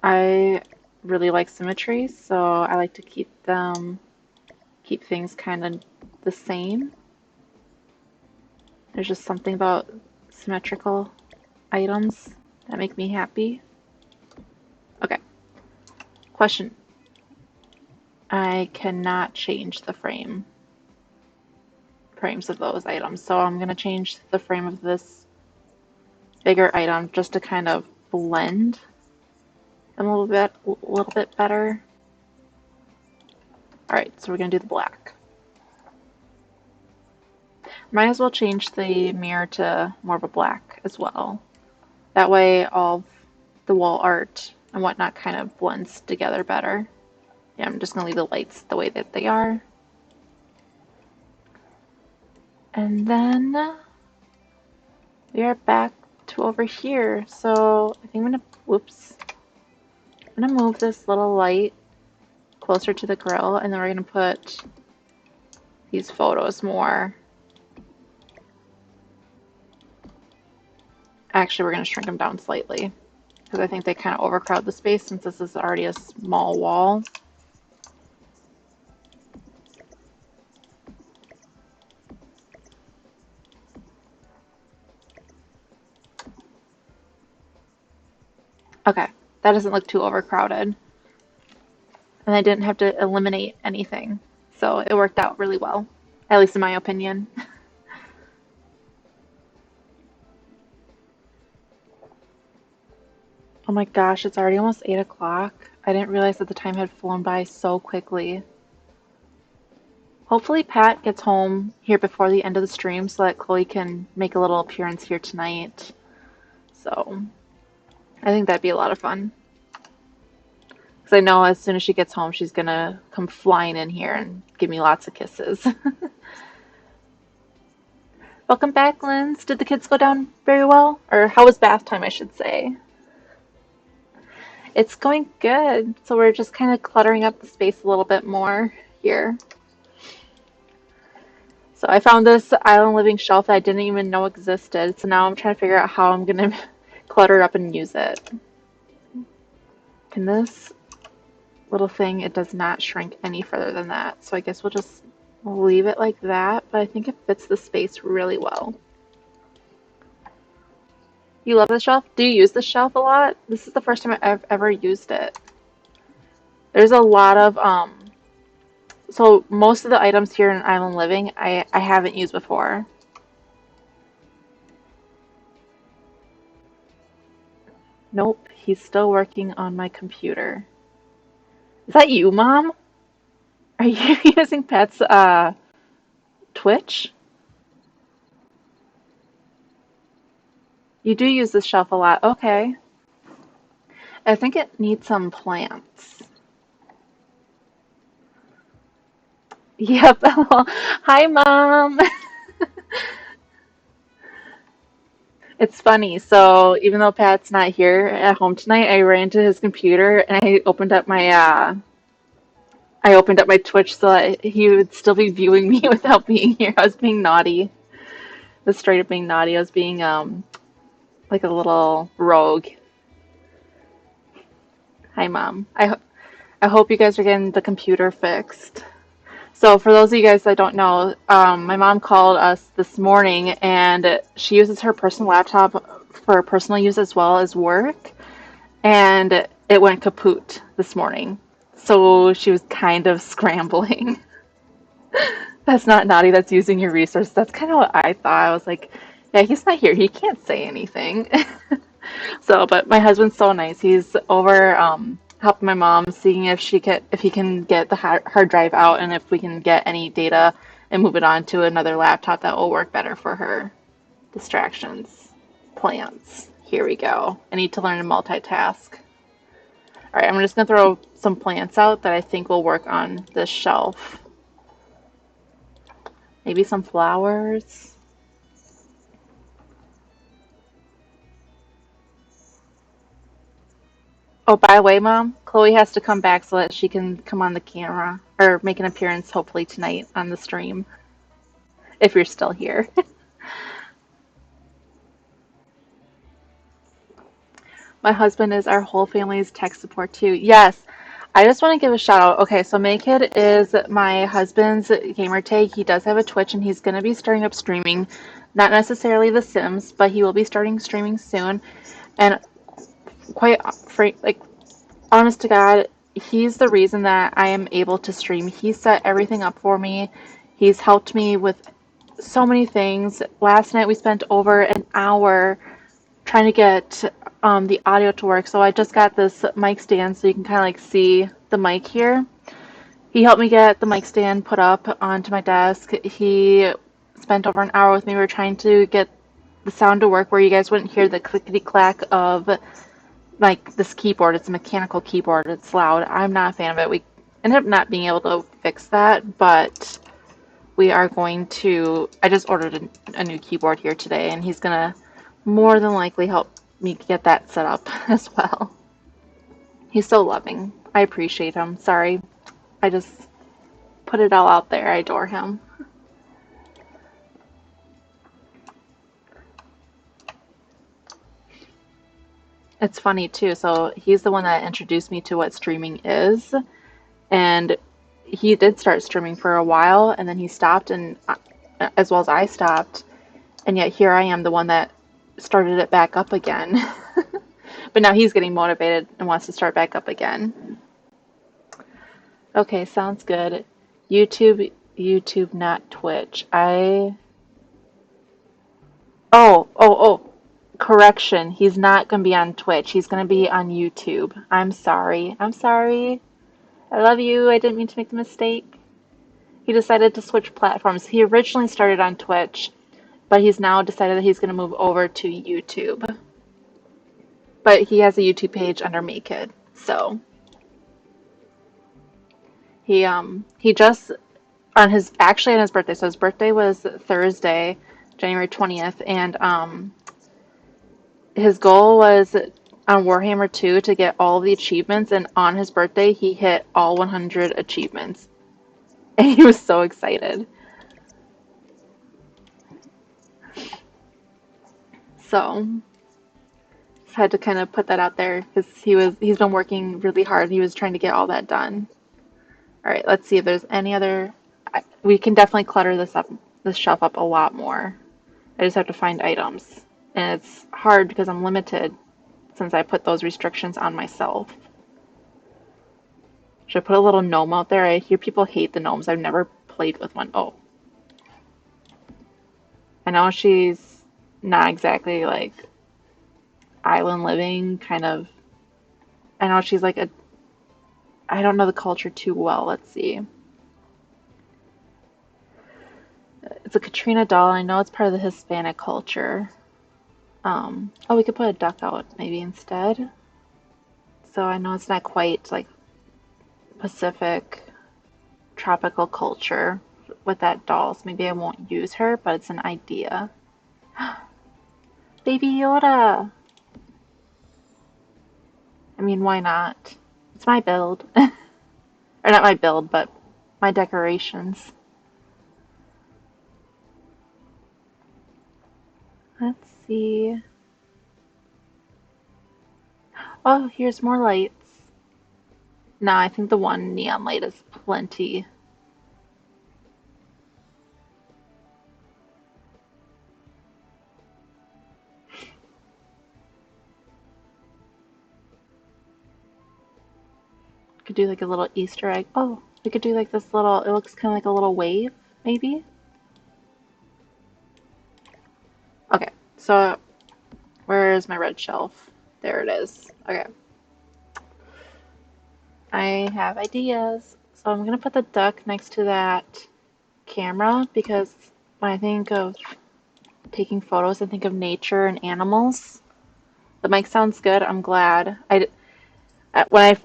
I really like symmetry, so I like to keep things kind of the same. There's just something about symmetrical items that make me happy. Okay, question. I cannot change the frames of those items, so I'm going to change the frame of this bigger item just to kind of blend them a little bit better. All right, so we're going to do the black. Might as well change the mirror to more of a black as well. That way all the wall art and whatnot kind of blends together better. Yeah, I'm just going to leave the lights the way that they are. And then we are back to over here. So I think I'm going to, whoops. I'm going to move this little light closer to the grill, and then we're going to put these photos more. Actually, we're going to shrink them down slightly because I think they kind of overcrowd the space since this is already a small wall. Okay, that doesn't look too overcrowded. And I didn't have to eliminate anything. So it worked out really well, at least in my opinion. Oh my gosh, it's already almost 8 o'clock. I didn't realize that the time had flown by so quickly. Hopefully Pat gets home here before the end of the stream so that Chloe can make a little appearance here tonight. So I think that'd be a lot of fun. Because I know as soon as she gets home, she's gonna come flying in here and give me lots of kisses. Welcome back, Linz. Did the kids go down very well? Or how was bath time, I should say? It's going good. So we're just kind of cluttering up the space a little bit more here. So I found this island living shelf that I didn't even know existed. So now I'm trying to figure out how I'm gonna clutter it up and use it. And this little thing, it does not shrink any further than that. So I guess we'll just leave it like that, but I think it fits the space really well. You love the shelf? Do you use the shelf a lot? This is the first time I've ever used it. There's a lot of, so most of the items here in Island Living, I haven't used before. Nope, he's still working on my computer. Is that you, Mom? Are you using Pet's, Twitch? You do use this shelf a lot. Okay. I think it needs some plants. Yep. Hi, Mom. It's funny. So even though Pat's not here at home tonight, I ran to his computer and I opened up my Twitch so that he would still be viewing me without being here. I was being naughty. I was straight up being naughty. I was being like a little rogue. Hi, Mom. I hope you guys are getting the computer fixed. So for those of you guys that don't know, my mom called us this morning and she uses her personal laptop for personal use as well as work. And it went kaput this morning. So she was kind of scrambling. That's not naughty, that's using your resources. That's kind of what I thought. I was like, yeah, he's not here. He can't say anything. So, but my husband's so nice. He's over helping my mom, seeing if he can get the hard drive out and if we can get any data and move it on to another laptop that will work better for her. Distractions. Plants. Here we go. I need to learn to multitask. All right, I'm just going to throw some plants out that I think will work on this shelf. Maybe some flowers. Oh, by the way, Mom, Chloe has to come back so that she can come on the camera or make an appearance hopefully tonight on the stream if you're still here. My husband is our whole family's tech support too. Yes, I just want to give a shout out. Okay, so Maykid is my husband's gamer tag. He does have a Twitch and he's going to be starting up streaming. Not necessarily The Sims, but he will be starting streaming soon. And quite frank, like honest to God, he's the reason that I am able to stream. He set everything up for me. He's helped me with so many things. Last night we spent over an hour trying to get the audio to work. So I just got this mic stand so you can kind of like see the mic here. He helped me get the mic stand put up onto my desk. He spent over an hour with me. We were trying to get the sound to work where you guys wouldn't hear the clickety clack of like this keyboard. It's a mechanical keyboard. It's loud. I'm not a fan of it. We ended up not being able to fix that, but we are going to. I just ordered a new keyboard here today, and he's gonna more than likely help me get that set up as well. He's so loving. I appreciate him. Sorry, I just put it all out there. I adore him. It's funny too. So he's the one that introduced me to what streaming is, and he did start streaming for a while, and then he stopped, and as well as I stopped, and yet here I am, the one that started it back up again. But now he's getting motivated and wants to start back up again. Okay, sounds good. YouTube, not Twitch. Oh, correction. He's not going to be on Twitch. He's going to be on YouTube. I'm sorry. I'm sorry. I love you. I didn't mean to make the mistake. He decided to switch platforms. He originally started on Twitch, but he's now decided that he's going to move over to YouTube. But he has a YouTube page under Maked. So he just on his birthday. So his birthday was Thursday, January 20th, and his goal was on Warhammer 2 to get all the achievements, and on his birthday he hit all 100 achievements. And he was so excited. So had to kind of put that out there because he's been working really hard. He was trying to get all that done. All right, let's see if there's any other. We can definitely clutter this shelf up a lot more. I just have to find items, and it's hard because I'm limited since I put those restrictions on myself. Should I put a little gnome out there? I hear people hate the gnomes. I've never played with one. Oh, I know she's not exactly like island living kind of. I know she's like a. I don't know the culture too well. Let's see. It's a Katrina doll. I know it's part of the Hispanic culture. Oh, we could put a duck out maybe instead. So I know it's not quite like Pacific tropical culture with that doll. So maybe I won't use her, but it's an idea. Baby Yoda. I mean, why not? It's my build. Or not my build, but my decorations. Let's see. Oh, here's more lights. No, I think the one neon light is plenty. Could do like a little Easter egg. Oh, we could do like this little, it looks kind of like a little wave, maybe? Okay, so where is my red shelf? There it is. Okay. I have ideas. So I'm gonna put the duck next to that camera because when I think of taking photos, I think of nature and animals. The mic sounds good. I'm glad.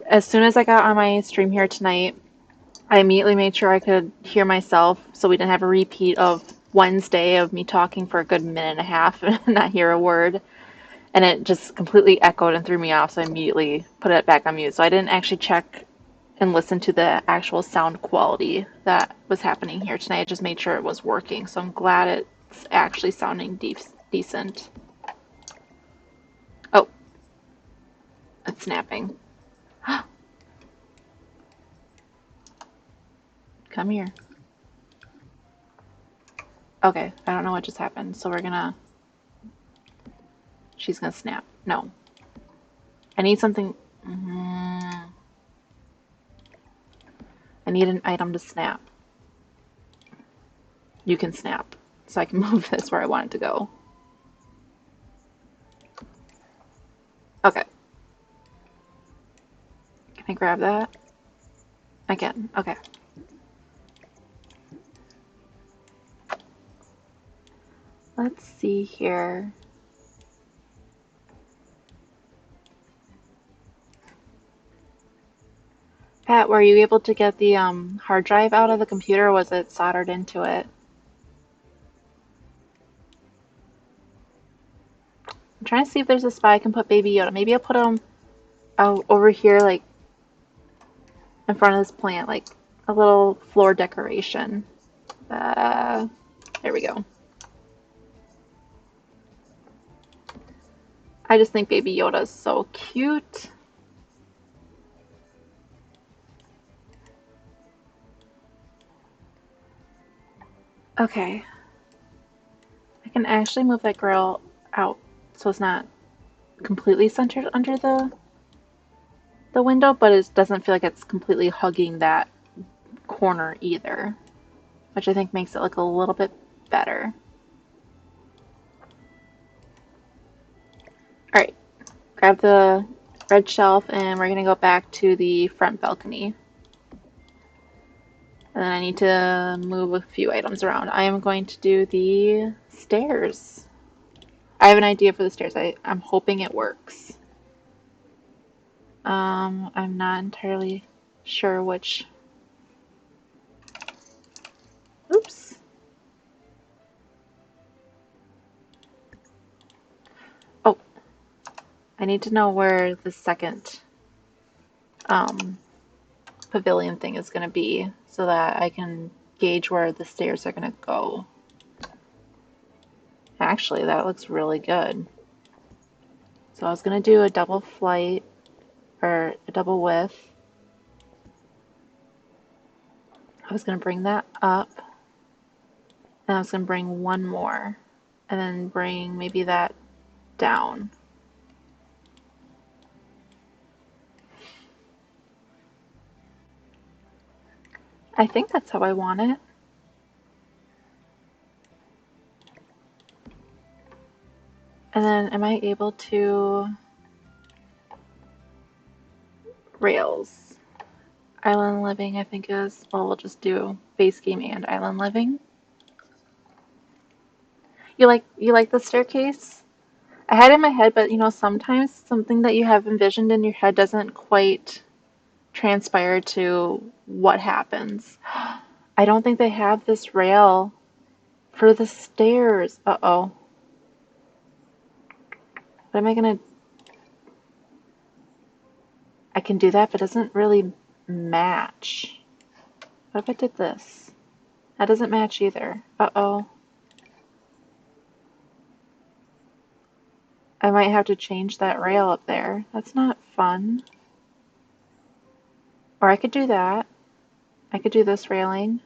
As soon as I got on my stream here tonight, I immediately made sure I could hear myself so we didn't have a repeat of Wednesday of me talking for a good minute and a half and not hear a word. and it just completely echoed and threw me off, so I immediately put it back on mute. So I didn't actually check and listen to the actual sound quality that was happening here tonight. I just made sure it was working, so I'm glad it's actually sounding decent. Oh, it's snapping. Come here. Okay, I don't know what just happened, so she's gonna snap. No. I need something. I need an item to snap. You can snap, so I can move this where I want it to go. Okay. Can I grab that? I can. Okay. Let's see here. Pat, were you able to get the hard drive out of the computer, or was it soldered into it? I'm trying to see if there's a spot I can put Baby Yoda. Maybe I'll put him out over here, like in front of this plant, like a little floor decoration. There we go. I just think Baby Yoda is so cute. Okay. I can actually move that grill out so it's not completely centered under the window, but it doesn't feel like it's completely hugging that corner either, which I think makes it look a little bit better. All right, grab the red shelf and we're gonna go back to the front balcony. And then I need to move a few items around. I am going to do the stairs. I have an idea for the stairs. I'm hoping it works. I'm not entirely sure which. Oops. Oh, I need to know where the second pavilion thing is going to be so that I can gauge where the stairs are going to go. Actually, that looks really good. So I was going to do a double flight or a double width. I was going to bring that up. And I was going to bring one more. And then bring maybe that down. I think that's how I want it. And then am I able to rails? Island living, I think is, well, we'll just do base game and island living. You like the staircase? I had it in my head, but you know, sometimes something that you have envisioned in your head doesn't quite transpire to what happens. I don't think they have this rail for the stairs. Uh-oh. What am I gonna... I can do that, but it doesn't really match. What if I did this? That doesn't match either. Uh-oh. I might have to change that rail up there. That's not fun. Or I could do that. I could do this railing.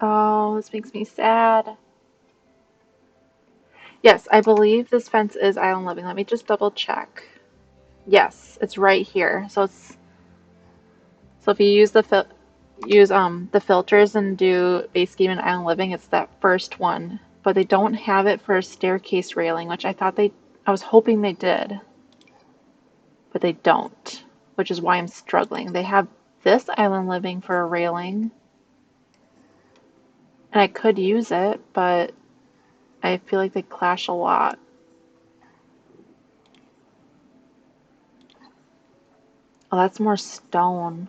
Oh, this makes me sad. Yes, I believe this fence is island living. Let me just double check. Yes, it's right here. So if you use the filters and do base game and island living, it's that first one. But they don't have it for a staircase railing, which I was hoping they did. But they don't, which is why I'm struggling. They have this island living for a railing. And I could use it, but I feel like they clash a lot. Oh, that's more stone.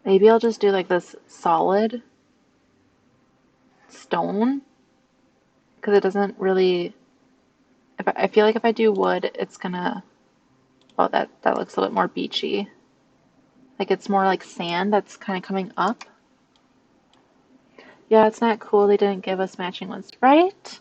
Maybe I'll just do like this solid stone because it doesn't really. If I feel like if I do wood, it's gonna. Oh, that looks a little bit more beachy. Like it's more like sand that's kind of coming up. Yeah, it's not cool they didn't give us matching ones, right?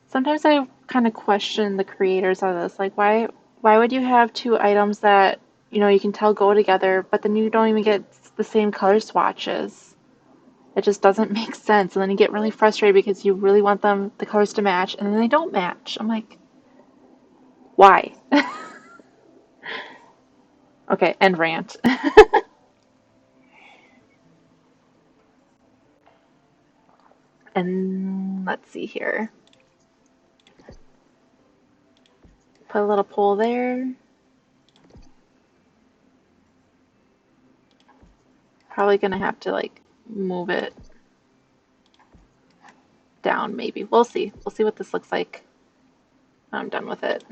Sometimes I kind of question the creators of this. Like, why would you have two items that, you can tell go together, but then you don't even get the same color swatches? It just doesn't make sense. And then you get really frustrated because you really want the colors to match, and then they don't match. I'm like, why? Okay, end rant. And let's see here. Put a little pole there. Probably gonna have to like move it down maybe. We'll see. We'll see what this looks like when I'm done with it.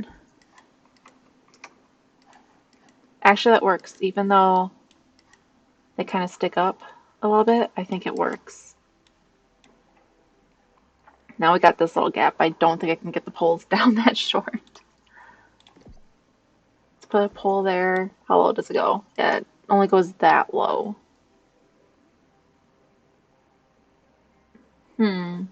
Actually, that works. Even though they kind of stick up a little bit, I think it works. Now we got this little gap. I don't think I can get the poles down that short. Let's put a pole there. How low does it go? Yeah, it only goes that low. Hmm.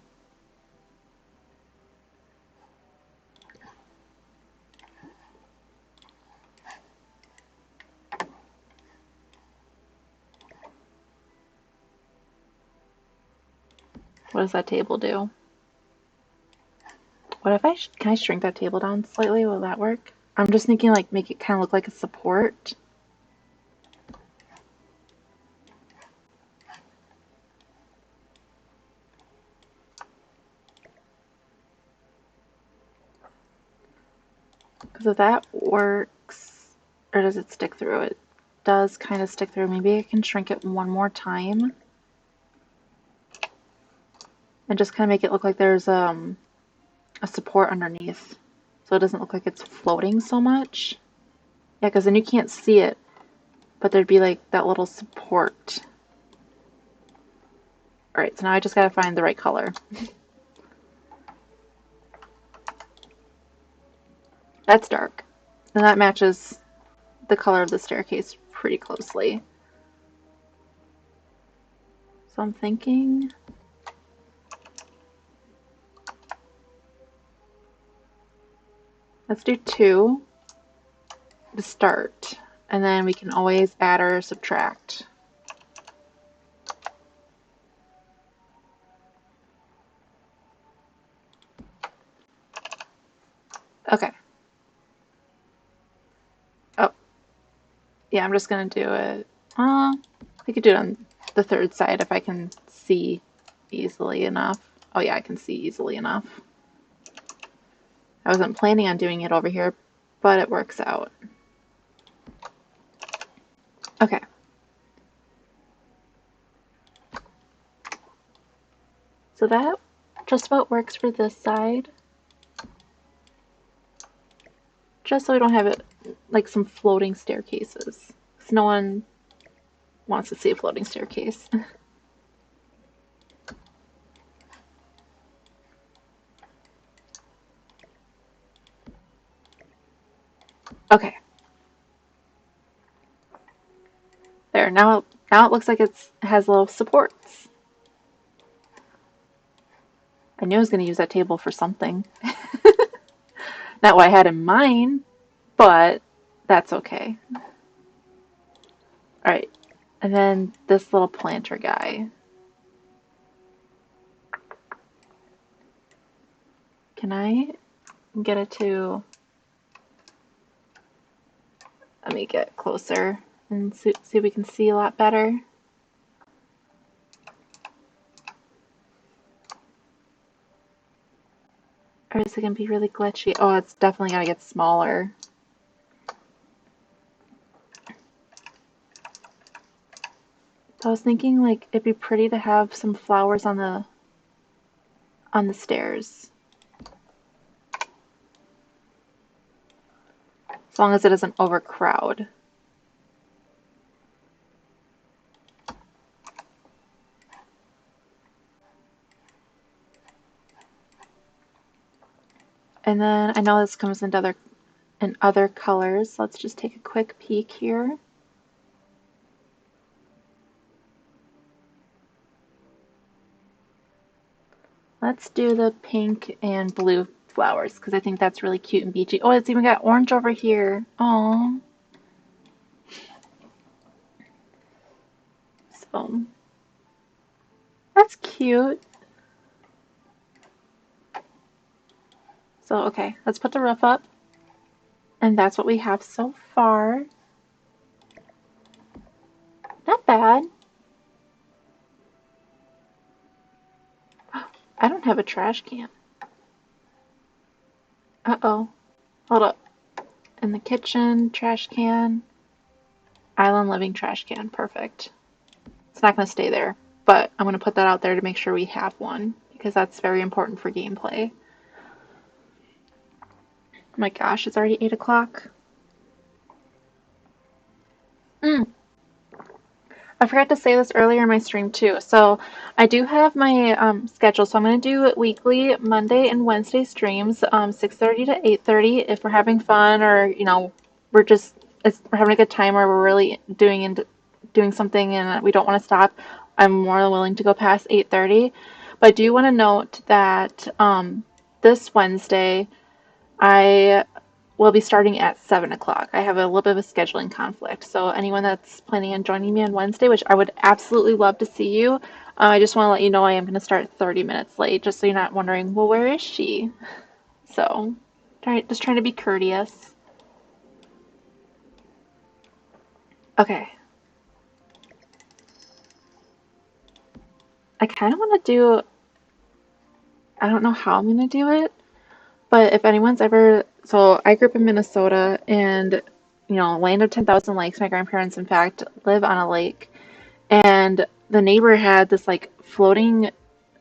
What does that table do? What if can I shrink that table down slightly? Will that work? I'm just thinking like make it kind of look like a support. Because if that works, or does it stick through? It does kind of stick through. Maybe I can shrink it one more time and just kind of make it look like there's a support underneath, so it doesn't look like it's floating so much. Yeah, because then you can't see it, but there'd be like that little support. All right, so now I just gotta find the right color. That's dark, and that matches the color of the staircase pretty closely. So I'm thinking, let's do two to start, and then we can always add or subtract. Okay. Oh, yeah, I'm just gonna do it. I could do it on the third side if I can see easily enough. Oh yeah, I can see easily enough. I wasn't planning on doing it over here, but it works out. Okay. So that just about works for this side. Just so we don't have it like some floating staircases. Because no one wants to see a floating staircase. Okay. There. Now it looks like it has little supports. I knew I was going to use that table for something. Not what I had in mind, but that's okay. All right. And then this little planter guy. Can I get it to... Let me get closer and see if we can see a lot better. Or is it going to be really glitchy? Oh, it's definitely going to get smaller. So I was thinking like it'd be pretty to have some flowers on the stairs. As long as it doesn't overcrowd. And then I know this comes in other colors. Let's just take a quick peek here. Let's do the pink and blue flowers because I think that's really cute and beachy. Oh, it's even got orange over here. Oh, so that's cute. So, okay, let's put the roof up. And that's what we have so far. Not bad. I don't have a trash can. Uh-oh. Hold up. In the kitchen, trash can. Island living trash can. Perfect. It's not going to stay there, but I'm going to put that out there to make sure we have one because that's very important for gameplay. Oh my gosh, it's already 8 o'clock. I forgot to say this earlier in my stream too. So I do have my schedule. So I'm going to do weekly Monday and Wednesday streams, 6:30 to 8:30. If we're having fun or we're just we're having a good time or we're really doing something and we don't want to stop, I'm more than willing to go past 8:30. But I do want to note that this Wednesday I will be starting at 7 o'clock. I have a little bit of a scheduling conflict. So, anyone that's planning on joining me on Wednesday, which I would absolutely love to see you, I just want to let you know I am going to start 30 minutes late, just so you're not wondering, well, where is she? So, just trying to be courteous. Okay. I kind of want to do, I don't know how I'm going to do it, but if anyone's ever, so I grew up in Minnesota and, land of 10,000 lakes. My grandparents, in fact, live on a lake. And the neighbor had this like floating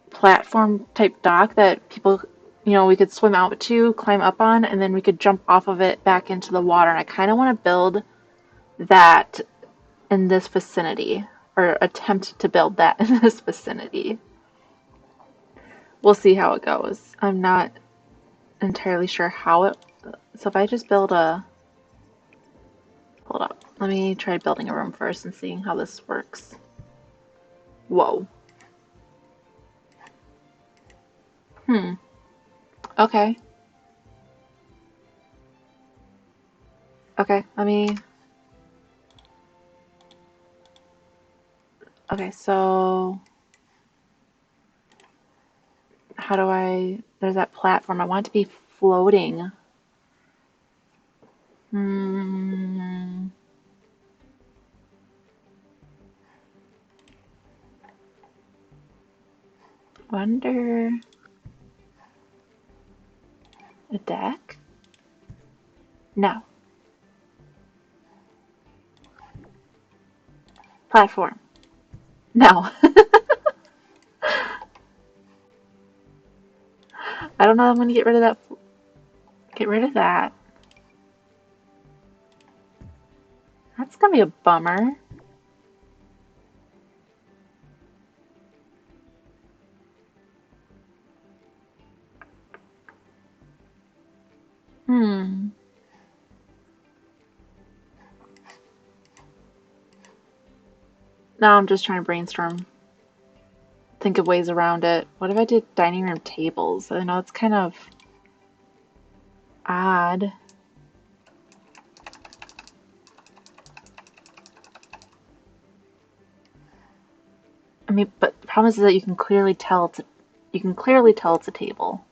platform type dock that people, we could swim out to, climb up on, and then we could jump off of it back into the water. And I kind of want to build that in this vicinity, or attempt to build that in this vicinity. We'll see how it goes. I'm not entirely sure how it. So if I just build a. Hold up. Let me try building a room first and seeing how this works. Whoa. Okay. Okay, let me. Okay, so how do there's that platform. I want it to be floating. Hmm. Wonder. A deck? No. Platform. No. I don't know. I'm gonna get rid of that. Get rid of that. That's gonna be a bummer. Hmm. Now I'm just trying to brainstorm. Think of ways around it. What if I did dining room tables? I know it's kind of odd. I mean, but the problem is that you can clearly tell it's a table.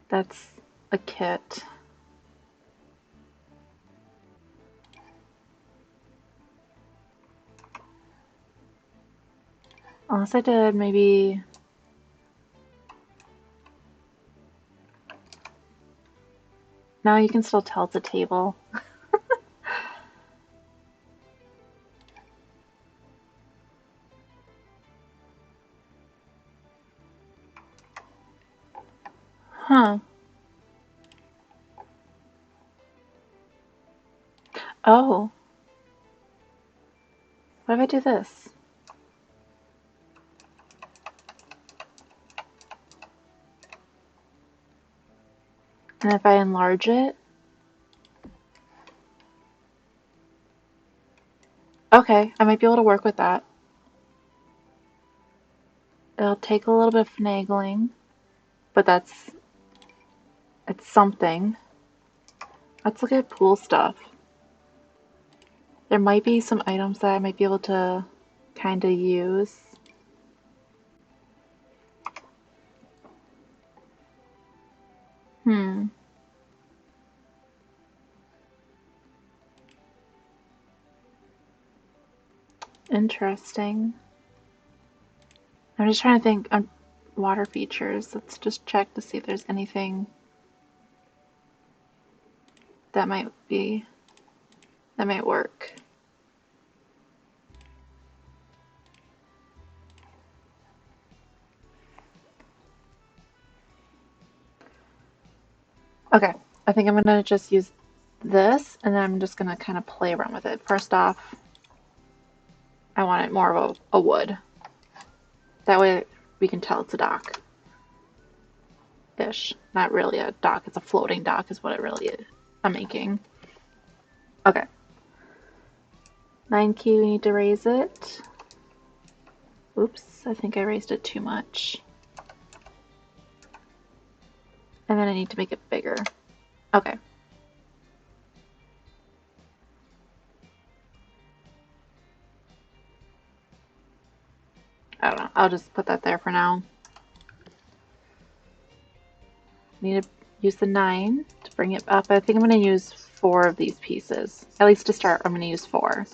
That's a kit. Unless I did maybe. No, you can still tell it's a table. Huh. Oh. What if I do this? And if I enlarge it, okay, I might be able to work with that. It'll take a little bit of finagling, but it's something. Let's look at pool stuff. There might be some items that I might be able to kind of use. Interesting. I'm just trying to think on water features. Let's just check to see if there's anything that might work. Okay, I think I'm gonna just use this and then I'm just gonna kind of play around with it. First off, I want it more of a wood. That way we can tell it's a dock-ish. Not really a dock, it's a floating dock is what it really is. I'm making. Okay. 9 key, we need to raise it. Oops, I think I raised it too much. And then I need to make it bigger. Okay. I don't know. I'll just put that there for now. Need to use the 9 to bring it up. I think I'm going to use 4 of these pieces. At least to start, I'm going to use 4.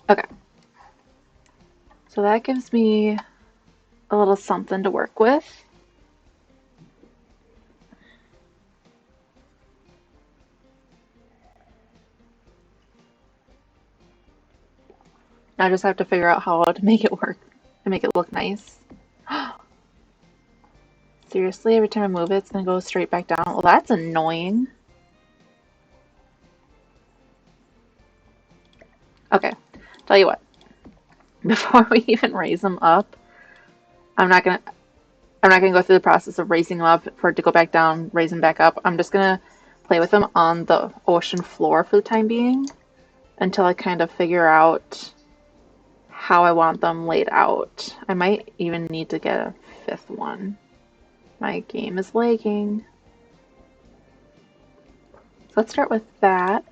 Okay. So that gives me a little something to work with. I just have to figure out how to make it work and make it look nice. Seriously, every time I move it, it's going to go straight back down. Well, that's annoying. Okay, tell you what. Before we even raise them up, I'm not gonna go through the process of raising them up for it to go back down, raise them back up. I'm just gonna play with them on the ocean floor for the time being until I kind of figure out how I want them laid out. I might even need to get a 5th one. My game is lagging. So let's start with that.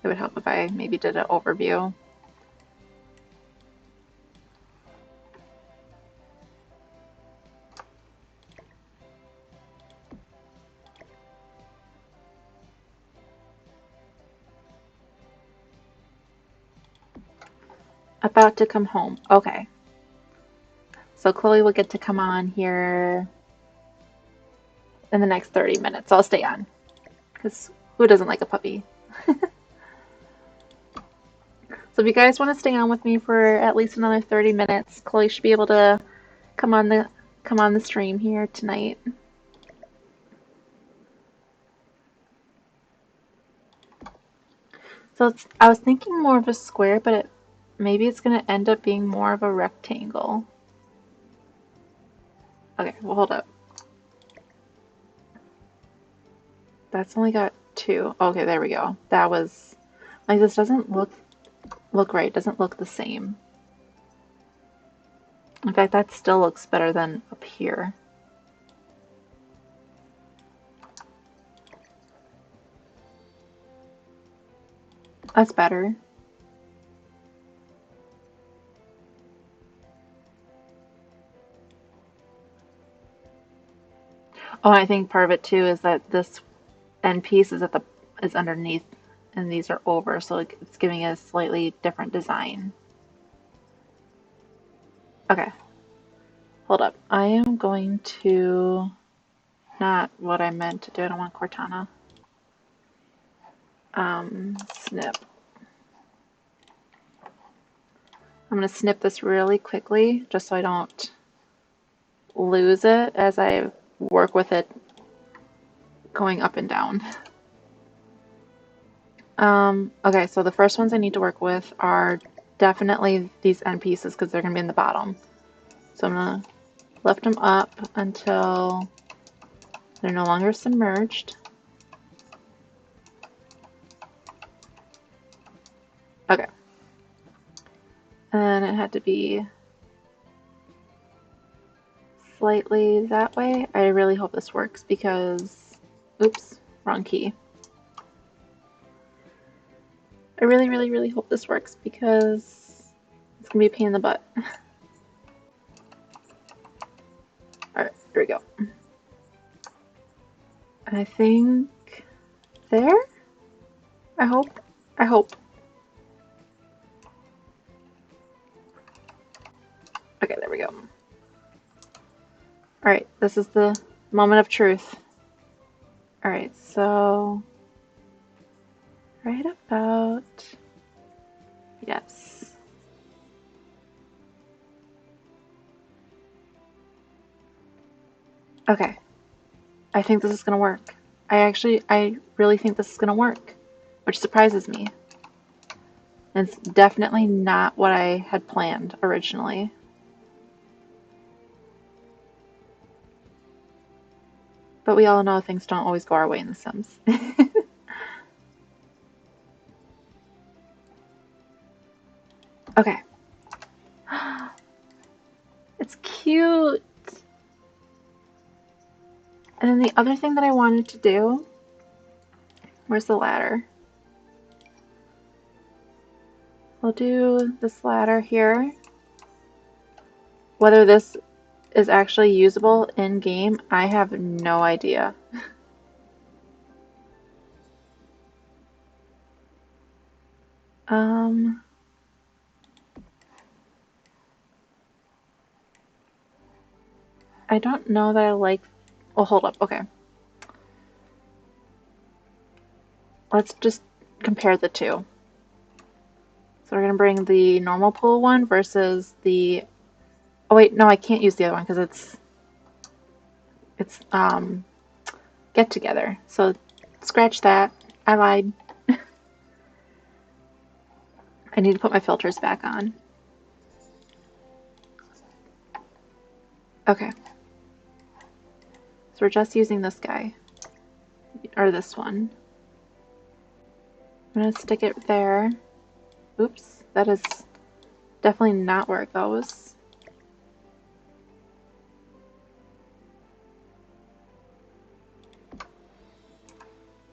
It would help if I maybe did an overview. About to come home. Okay. So Chloe will get to come on here in the next 30 minutes. I'll stay on. Because who doesn't like a puppy? So if you guys want to stay on with me for at least another 30 minutes, Chloe should be able to come on the stream here tonight. So I was thinking more of a square, but maybe it's going to end up being more of a rectangle. Okay, well, hold up. That's only got 2. Okay, there we go. That was like this doesn't look right. It doesn't look the same. In fact, that still looks better than up here. That's better. Oh, I think part of it too is that this end piece is is underneath and these are over, so it's giving it a slightly different design. Okay. Hold up. I am going to not what I meant to do. I don't want Cortana. Snip. I'm going to snip this really quickly just so I don't lose it as I work with it going up and down. Okay, so the first ones I need to work with are definitely these end pieces because they're going to be in the bottom. So I'm going to lift them up until they're no longer submerged. Okay. And it had to be slightly that way. I really hope this works because, oops, wrong key. I really, really, really hope this works because it's gonna be a pain in the butt. Alright, here we go. I think there? I hope. I hope. Okay, there we go. Alright, this is the moment of truth. Alright, so right about, yes. Okay, I think this is gonna work. I really think this is gonna work, which surprises me. And it's definitely not what I had planned originally. But we all know things don't always go our way in The Sims. Okay. It's cute. And then the other thing that I wanted to do, where's the ladder? We'll do this ladder here. Whether this is actually usable in game, I have no idea. I don't know that I like. Oh, hold up. Okay. Let's just compare the two. So we're gonna bring the normal pool one versus the. Oh wait, no, I can't use the other one because it's get together. So scratch that. I lied. I need to put my filters back on. Okay. So we're just using this guy. Or this one. I'm gonna stick it there. Oops, that is definitely not where it goes.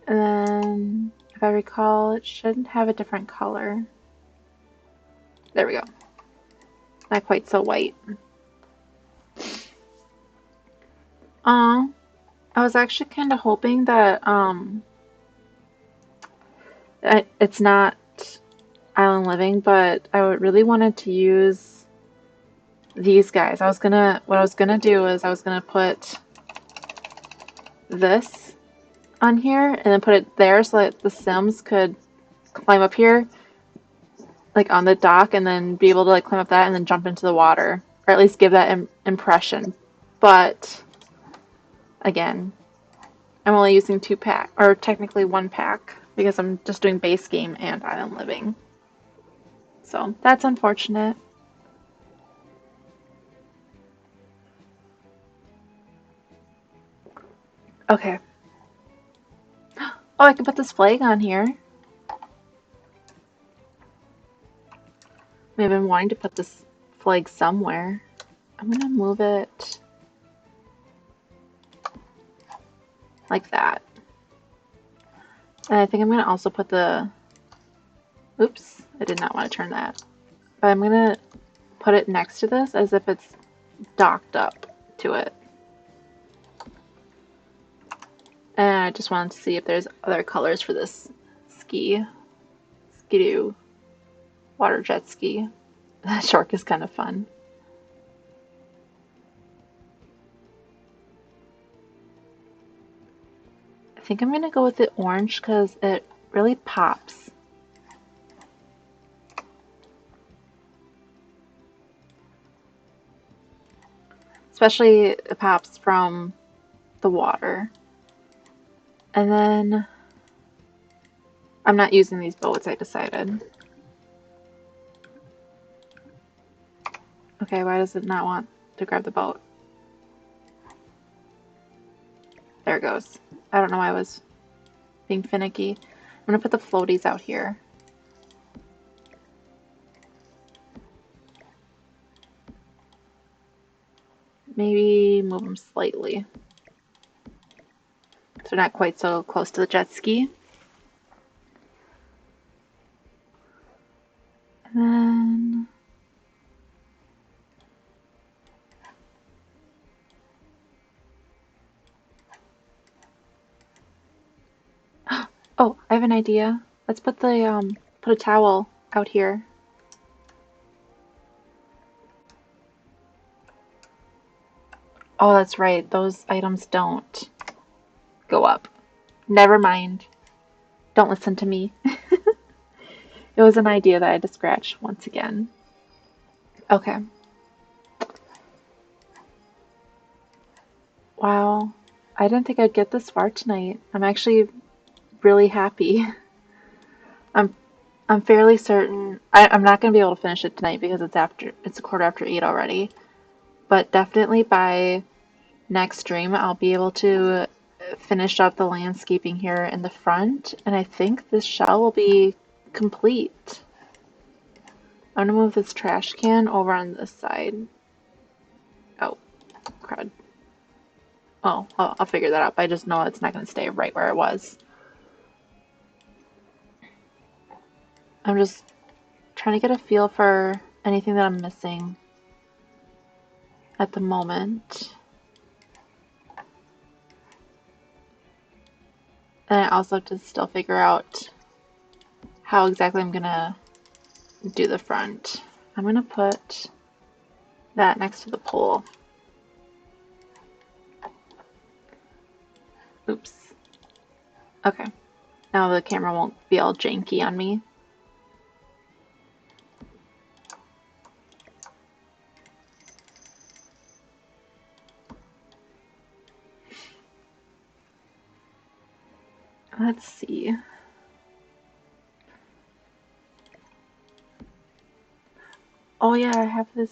And then, if I recall, it should have a different color. There we go. Not quite so white. Aw, I was actually kind of hoping that it's not Island Living, but I really wanted to use these guys. What I was gonna do is I was gonna put this on here and then put it there so that the Sims could climb up here, like on the dock, and then be able to like climb up that and then jump into the water, or at least give that impression. But again, I'm only using 2 pack, or technically 1 pack, because I'm just doing base game and Island Living. So that's unfortunate. Okay. Oh, I can put this flag on here. I've been wanting to put this flag somewhere. I'm gonna move it like that. And I think I'm gonna also put the, oops, I did not want to turn that. But I'm gonna put it next to this as if it's docked up to it. And I just wanted to see if there's other colors for this skidoo water jet ski. That shark is kind of fun. I think I'm gonna go with the orange because it really pops. especially it pops from the water. And then I'm not using these boats, I decided. Okay, why does it not want to grab the boat? There it goes. I don't know why I was being finicky. I'm gonna put the floaties out here. Maybe move them slightly. So not quite so close to the jet ski. And then oh, I have an idea. Let's put the put a towel out here. Oh, that's right. Those items don't go up. Never mind. Don't listen to me. It was an idea that I had to scratch once again. Okay. Wow. I didn't think I'd get this far tonight. I'm actually really happy. I'm I'm fairly certain I'm not gonna be able to finish it tonight because it's a quarter after 8 already. But definitely by next stream I'll be able to finish up the landscaping here in the front, and I think this shell will be complete. I'm gonna move this trash can over on this side. Oh, crud. Oh, I'll figure that out, but I just know it's not gonna stay right where it was. I'm just trying to get a feel for anything that I'm missing at the moment. And I also have to still figure out how exactly I'm gonna do the front. I'm gonna put that next to the pole. Oops. Okay. Now the camera won't be all janky on me. Let's see. Oh yeah, I have this.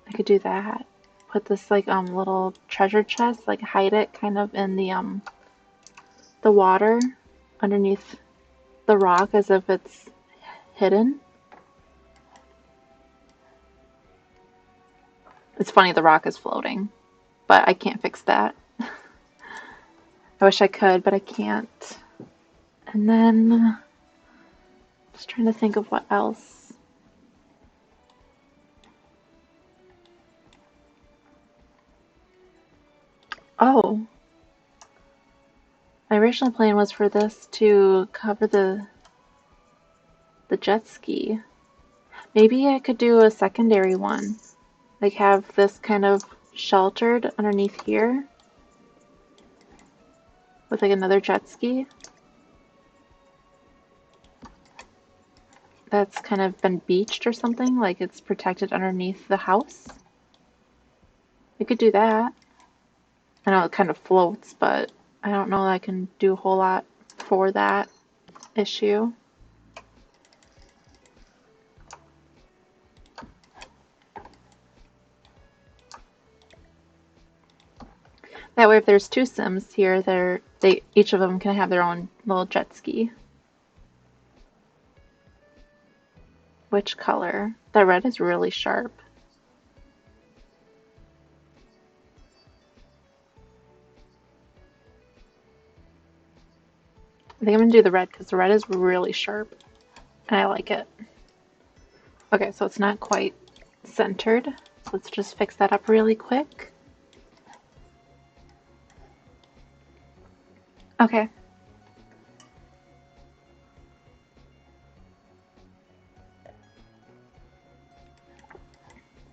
I could do that. Put this like little treasure chest, like hide it kind of in the water underneath the rock as if it's hidden. It's funny the rock is floating, but I can't fix that. I wish I could, but I can't. And then just trying to think of what else. Oh, my original plan was for this to cover the jet ski. Maybe I could do a secondary one. Like have this kind of sheltered underneath here with like another jet ski that's kind of been beached or something, like it's protected underneath the house. We could do that. I know it kind of floats, but I don't know that I can do a whole lot for that issue. That way if there's two Sims here, they each of them can have their own little jet ski. Which color? That red is really sharp. I think I'm gonna do the red because the red is really sharp and I like it. Okay, so it's not quite centered. So let's just fix that up really quick. Okay.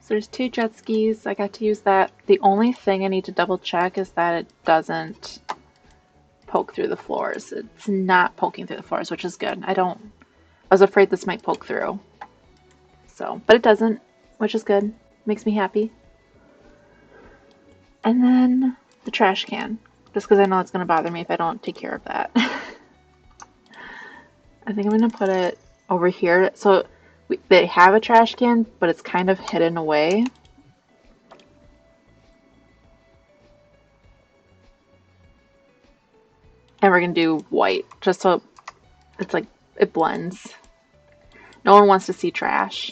So there's two jet skis. I got to use that. The only thing I need to double check is that it doesn't poke through the floors. It's not poking through the floors, which is good. I was afraid this might poke through. So, but it doesn't, which is good. Makes me happy. And then the trash can, just because I know it's going to bother me if I don't take care of that. I think I'm going to put it over here. So they have a trash can, but it's kind of hidden away. And we're going to do white, just so it's like, it blends. No one wants to see trash.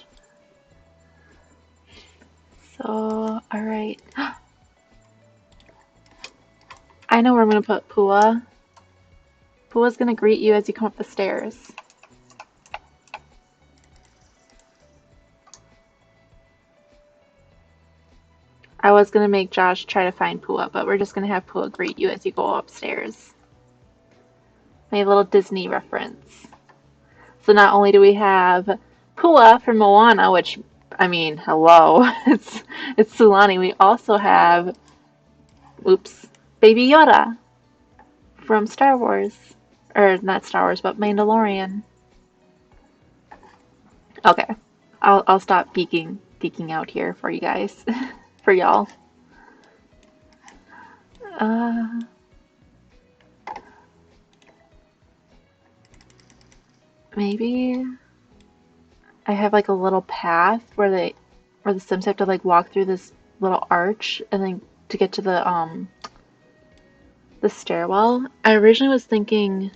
So, alright. I know where I'm going to put Pua. Pua's going to greet you as you come up the stairs. I was going to make Josh try to find Pua, but we're just going to have Pua greet you as you go upstairs. My little Disney reference. So not only do we have Pua from Moana, which, I mean, hello, it's Sulani. We also have, oops, Baby Yoda from Star Wars. Or not Star Wars, but Mandalorian. Okay. I'll stop geeking out here for you guys. For y'all. Uh, maybe I have like a little path where the Sims have to like walk through this little arch and then to get to the stairwell. I originally was thinking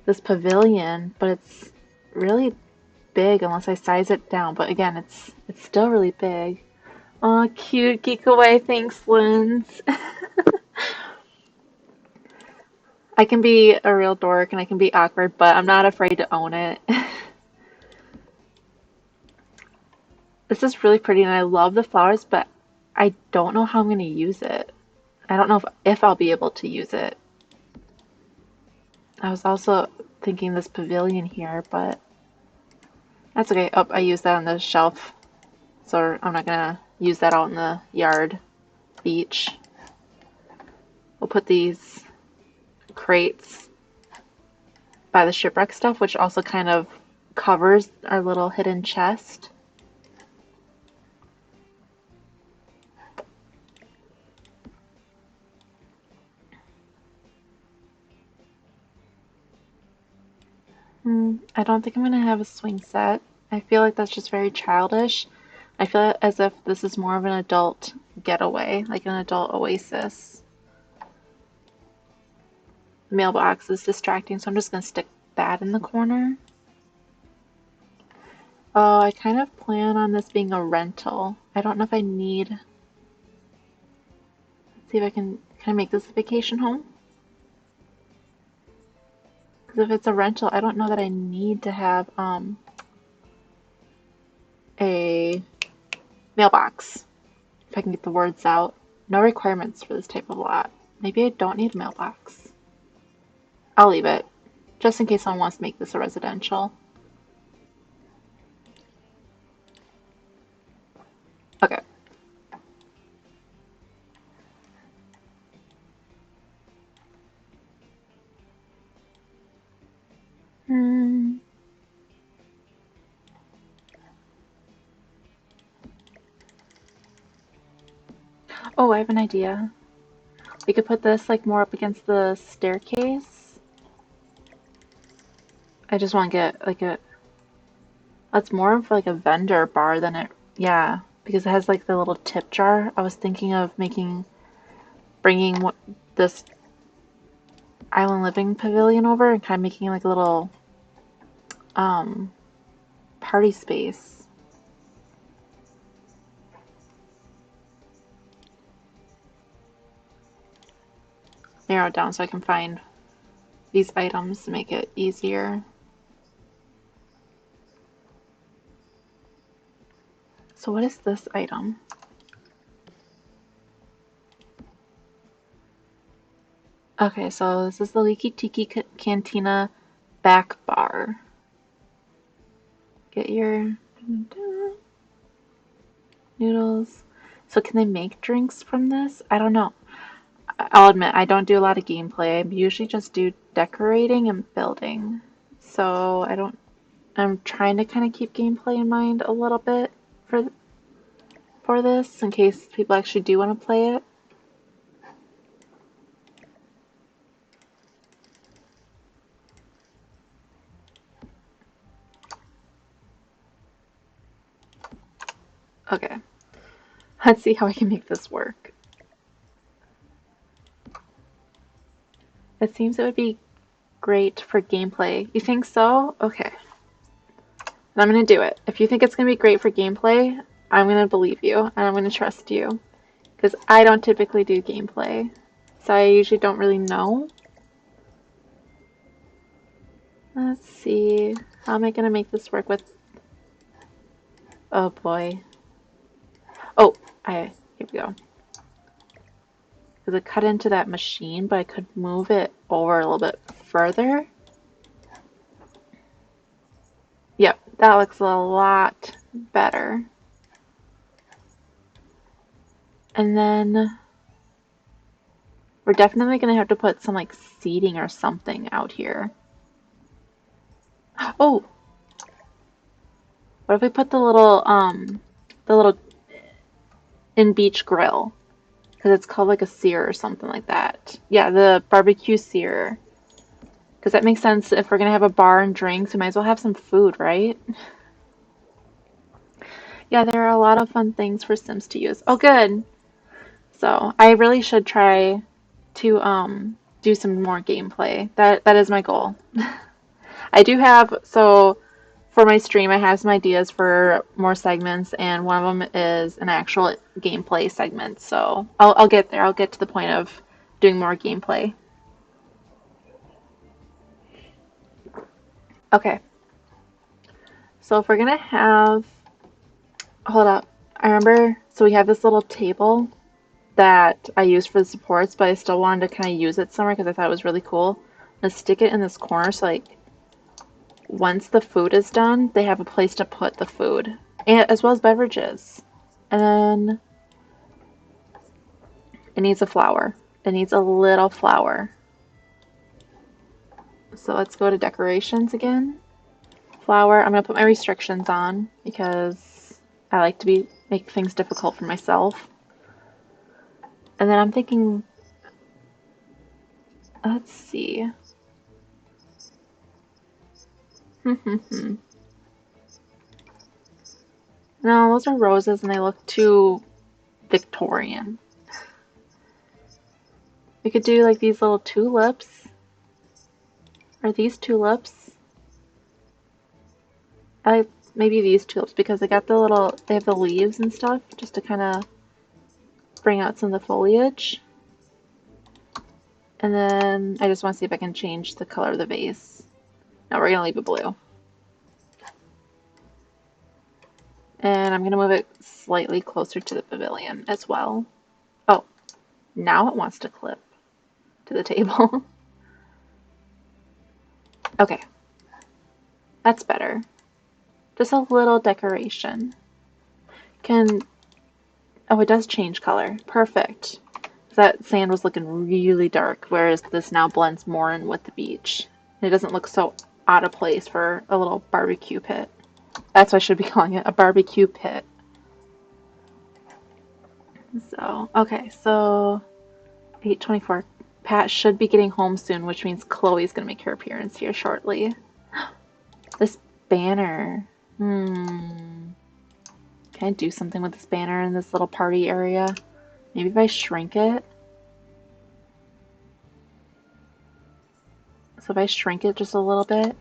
this pavilion, but it's really big unless I size it down. But again, it's still really big. Aw, cute geek away. Thanks, Linz. I can be a real dork and I can be awkward, but I'm not afraid to own it. This is really pretty and I love the flowers, but I don't know how I'm going to use it. I don't know if I'll be able to use it. I was also thinking this pavilion here, but that's okay. Oh, I used that on the shelf, so I'm not going to use that out in the yard, beach. We'll put these crates by the shipwreck stuff, which also kind of covers our little hidden chest. I don't think I'm gonna have a swing set. I feel like that's just very childish. I feel as if this is more of an adult getaway, like an adult oasis. The mailbox is distracting, so I'm just gonna stick that in the corner. Oh, I kind of plan on this being a rental. I don't know if I need. Let's see if can I make this a vacation home? Because if it's a rental, I don't know that I need to have a mailbox. If I can get the words out. No requirements for this type of lot. Maybe I don't need a mailbox. I'll leave it, just in case someone wants to make this a residential. Okay. Hmm. Oh, I have an idea. We could put this like more up against the staircase. I just want to get like a. That's more of like a vendor bar than it. Yeah, because it has like the little tip jar. I was thinking of bringing this island living pavilion over and kind of making like a little um party space. Narrow it down so I can find these items to make it easier. So what is this item? Okay, so this is the Leaky Tiki Cantina back bar. Get your noodles. So can they make drinks from this? I don't know. I'll admit, I don't do a lot of gameplay. I usually just do decorating and building. So I'm trying to kind of keep gameplay in mind a little bit for this in case people actually do want to play it. Okay, let's see how I can make this work. It seems it would be great for gameplay. You think so? Okay. And I'm going to do it. If you think it's going to be great for gameplay, I'm going to believe you and I'm going to trust you. Because I don't typically do gameplay. So I usually don't really know. Let's see. How am I going to make this work with... Oh boy. Oh, here we go. Because it cut into that machine, but I could move it over a little bit further. Yep, that looks a lot better. And then we're definitely going to have to put some like seating or something out here. Oh, what if we put the little in-beach grill? Because it's called like a sear or something like that. Yeah, the barbecue sear. Because that makes sense if we're going to have a bar and drinks, we might as well have some food, right? Yeah, there are a lot of fun things for Sims to use. Oh, good. So I really should try to do some more gameplay. That is my goal. I do have, so for my stream, I have some ideas for more segments, and one of them is an actual gameplay segment. So I'll get there. I'll get to the point of doing more gameplay. Okay. So if we're gonna have, hold up. I remember, so we have this little table that I use for the supports, but I still wanted to kind of use it somewhere because I thought it was really cool. I'm gonna stick it in this corner so like once the food is done, they have a place to put the food, and as well as beverages. And then it needs a flower. It needs a little flower. So let's go to decorations again. Flower. I'm gonna put my restrictions on because I like to make things difficult for myself. And then I'm thinking, let's see. No, those are roses and they look too Victorian. We could do like these little tulips. Are these tulips? I like maybe these tulips because they got they have the leaves and stuff just to kind of bring out some of the foliage. And then I just want to see if I can change the color of the vase. No, we're going to leave it blue. And I'm going to move it slightly closer to the pavilion as well. Oh, now it wants to clip to the table. Okay, that's better. Just a little decoration. Oh, it does change color. Perfect. That sand was looking really dark, whereas this now blends more in with the beach. It doesn't look so out of place for a little barbecue pit. That's what I should be calling it, a barbecue pit. So, okay, so 8:24. Pat should be getting home soon, which means Chloe's gonna make her appearance here shortly. This banner. Can I do something with this banner in this little party area? Maybe if I shrink it. So if I shrink it just a little bit.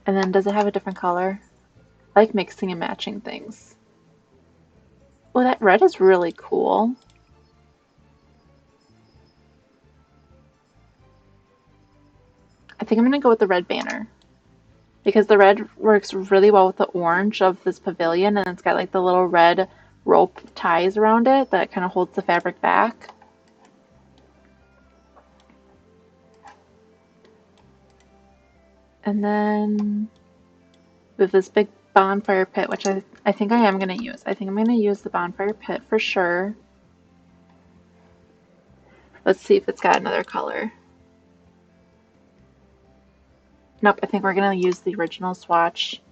And then does it have a different color? I like mixing and matching things. Oh, that red is really cool. I think I'm going to go with the red banner. Because the red works really well with the orange of this pavilion, and it's got like the little red rope ties around it that kind of holds the fabric back. And then with this big bonfire pit, which I think I am going to use. I think I'm going to use the bonfire pit for sure. Let's see if it's got another color. Nope, I think we're going to use the original swatch.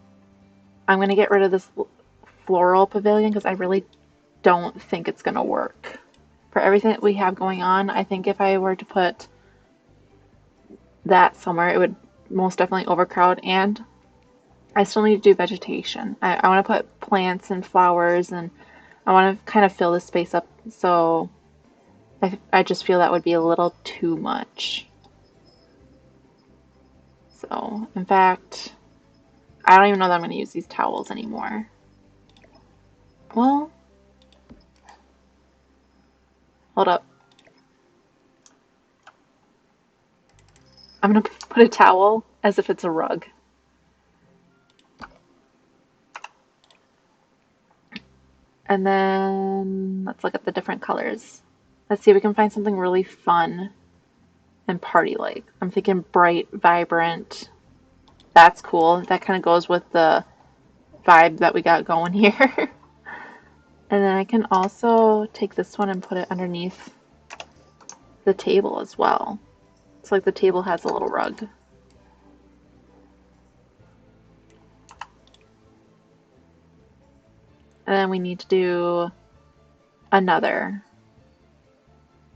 I'm going to get rid of this floral pavilion because I really don't think it's going to work. For everything that we have going on, I think if I were to put that somewhere, it would most definitely overcrowd, and I still need to do vegetation. I want to put plants and flowers, and I want to kind of fill the space up, so I just feel that would be a little too much. So, in fact, I don't even know that I'm going to use these towels anymore. Well, hold up. I'm going to put a towel as if it's a rug. And then let's look at the different colors. Let's see if we can find something really fun and party-like. I'm thinking bright, vibrant. That's cool. That kind of goes with the vibe that we got going here. And then I can also take this one and put it underneath the table as well. It's like the table has a little rug. And then we need to do another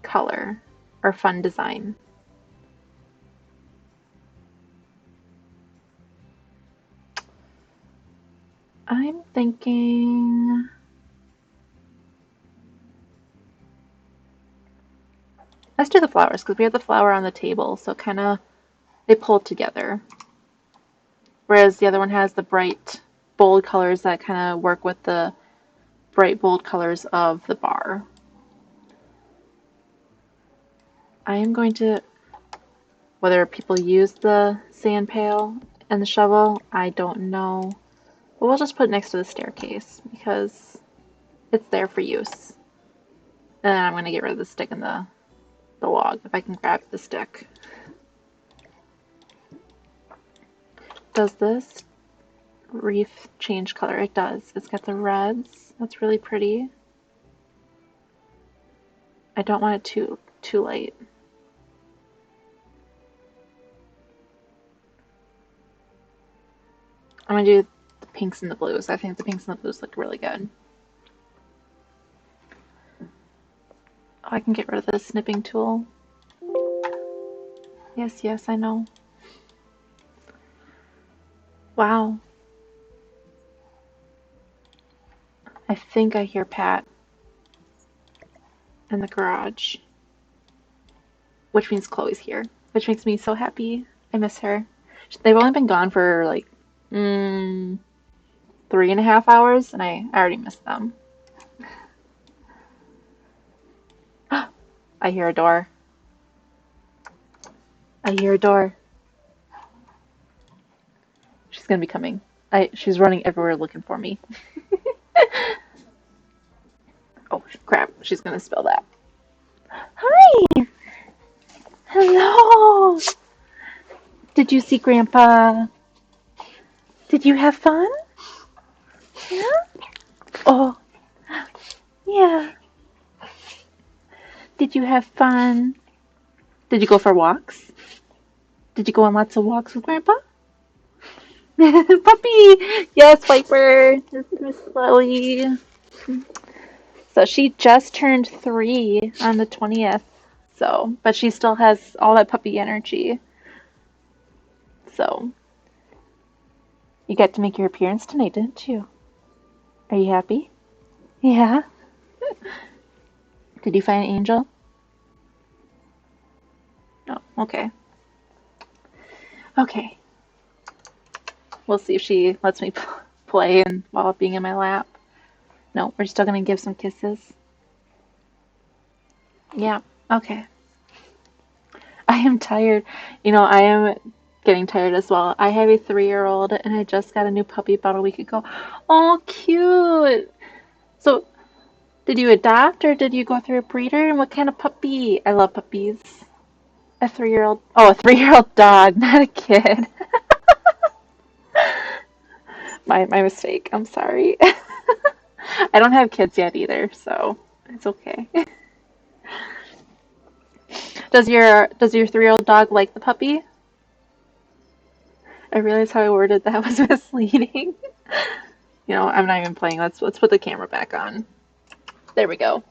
color or fun design. I'm thinking let's do the flowers because we have the flower on the table, so kind of they pull together. Whereas the other one has the bright, bold colors that kind of work with the bright, bold colors of the bar. I am going to, whether people use the sand pail and the shovel, I don't know. But we'll just put it next to the staircase because it's there for use. And then I'm going to get rid of the stick and the log if I can grab the stick. Does this reef change color? It does. It's got the reds. That's really pretty. I don't want it too light. I'm gonna do the pinks and the blues. I think the pinks and the blues look really good. Oh, I can get rid of the snipping tool. Yes, yes, I know. Wow. I think I hear Pat in the garage. Which means Chloe's here. Which makes me so happy. I miss her. They've only been gone for like 3.5 hours, and I already miss them. I hear a door. I hear a door. She's gonna be coming. She's running everywhere looking for me. Oh crap, she's gonna spill that. Hi! Hello! Did you see Grandpa? Did you have fun? Yeah? Oh, yeah. Did you have fun? Did you go for walks? Did you go on lots of walks with Grandpa? Puppy! Yes, Viper. This is Miss Chloe. So she just turned 3 on the 20th. So, but she still has all that puppy energy. So, you got to make your appearance tonight, didn't you? Are you happy? Yeah. Did you find Angel? No. Okay. Okay. We'll see if she lets me play and while being in my lap. No, we're still gonna give some kisses. Yeah. Okay. I am tired. I am getting tired as well. I have a 3-year-old and I just got a new puppy about a week ago. Oh, cute. So, did you adopt or did you go through a breeder? And what kind of puppy? I love puppies. A 3-year-old. Oh, a 3-year-old dog, not a kid. My mistake. I'm sorry. I don't have kids yet either, so it's okay. Does your 3-year-old dog like the puppy? I realize how I worded that was misleading. I'm not even playing. Let's put the camera back on. There we go.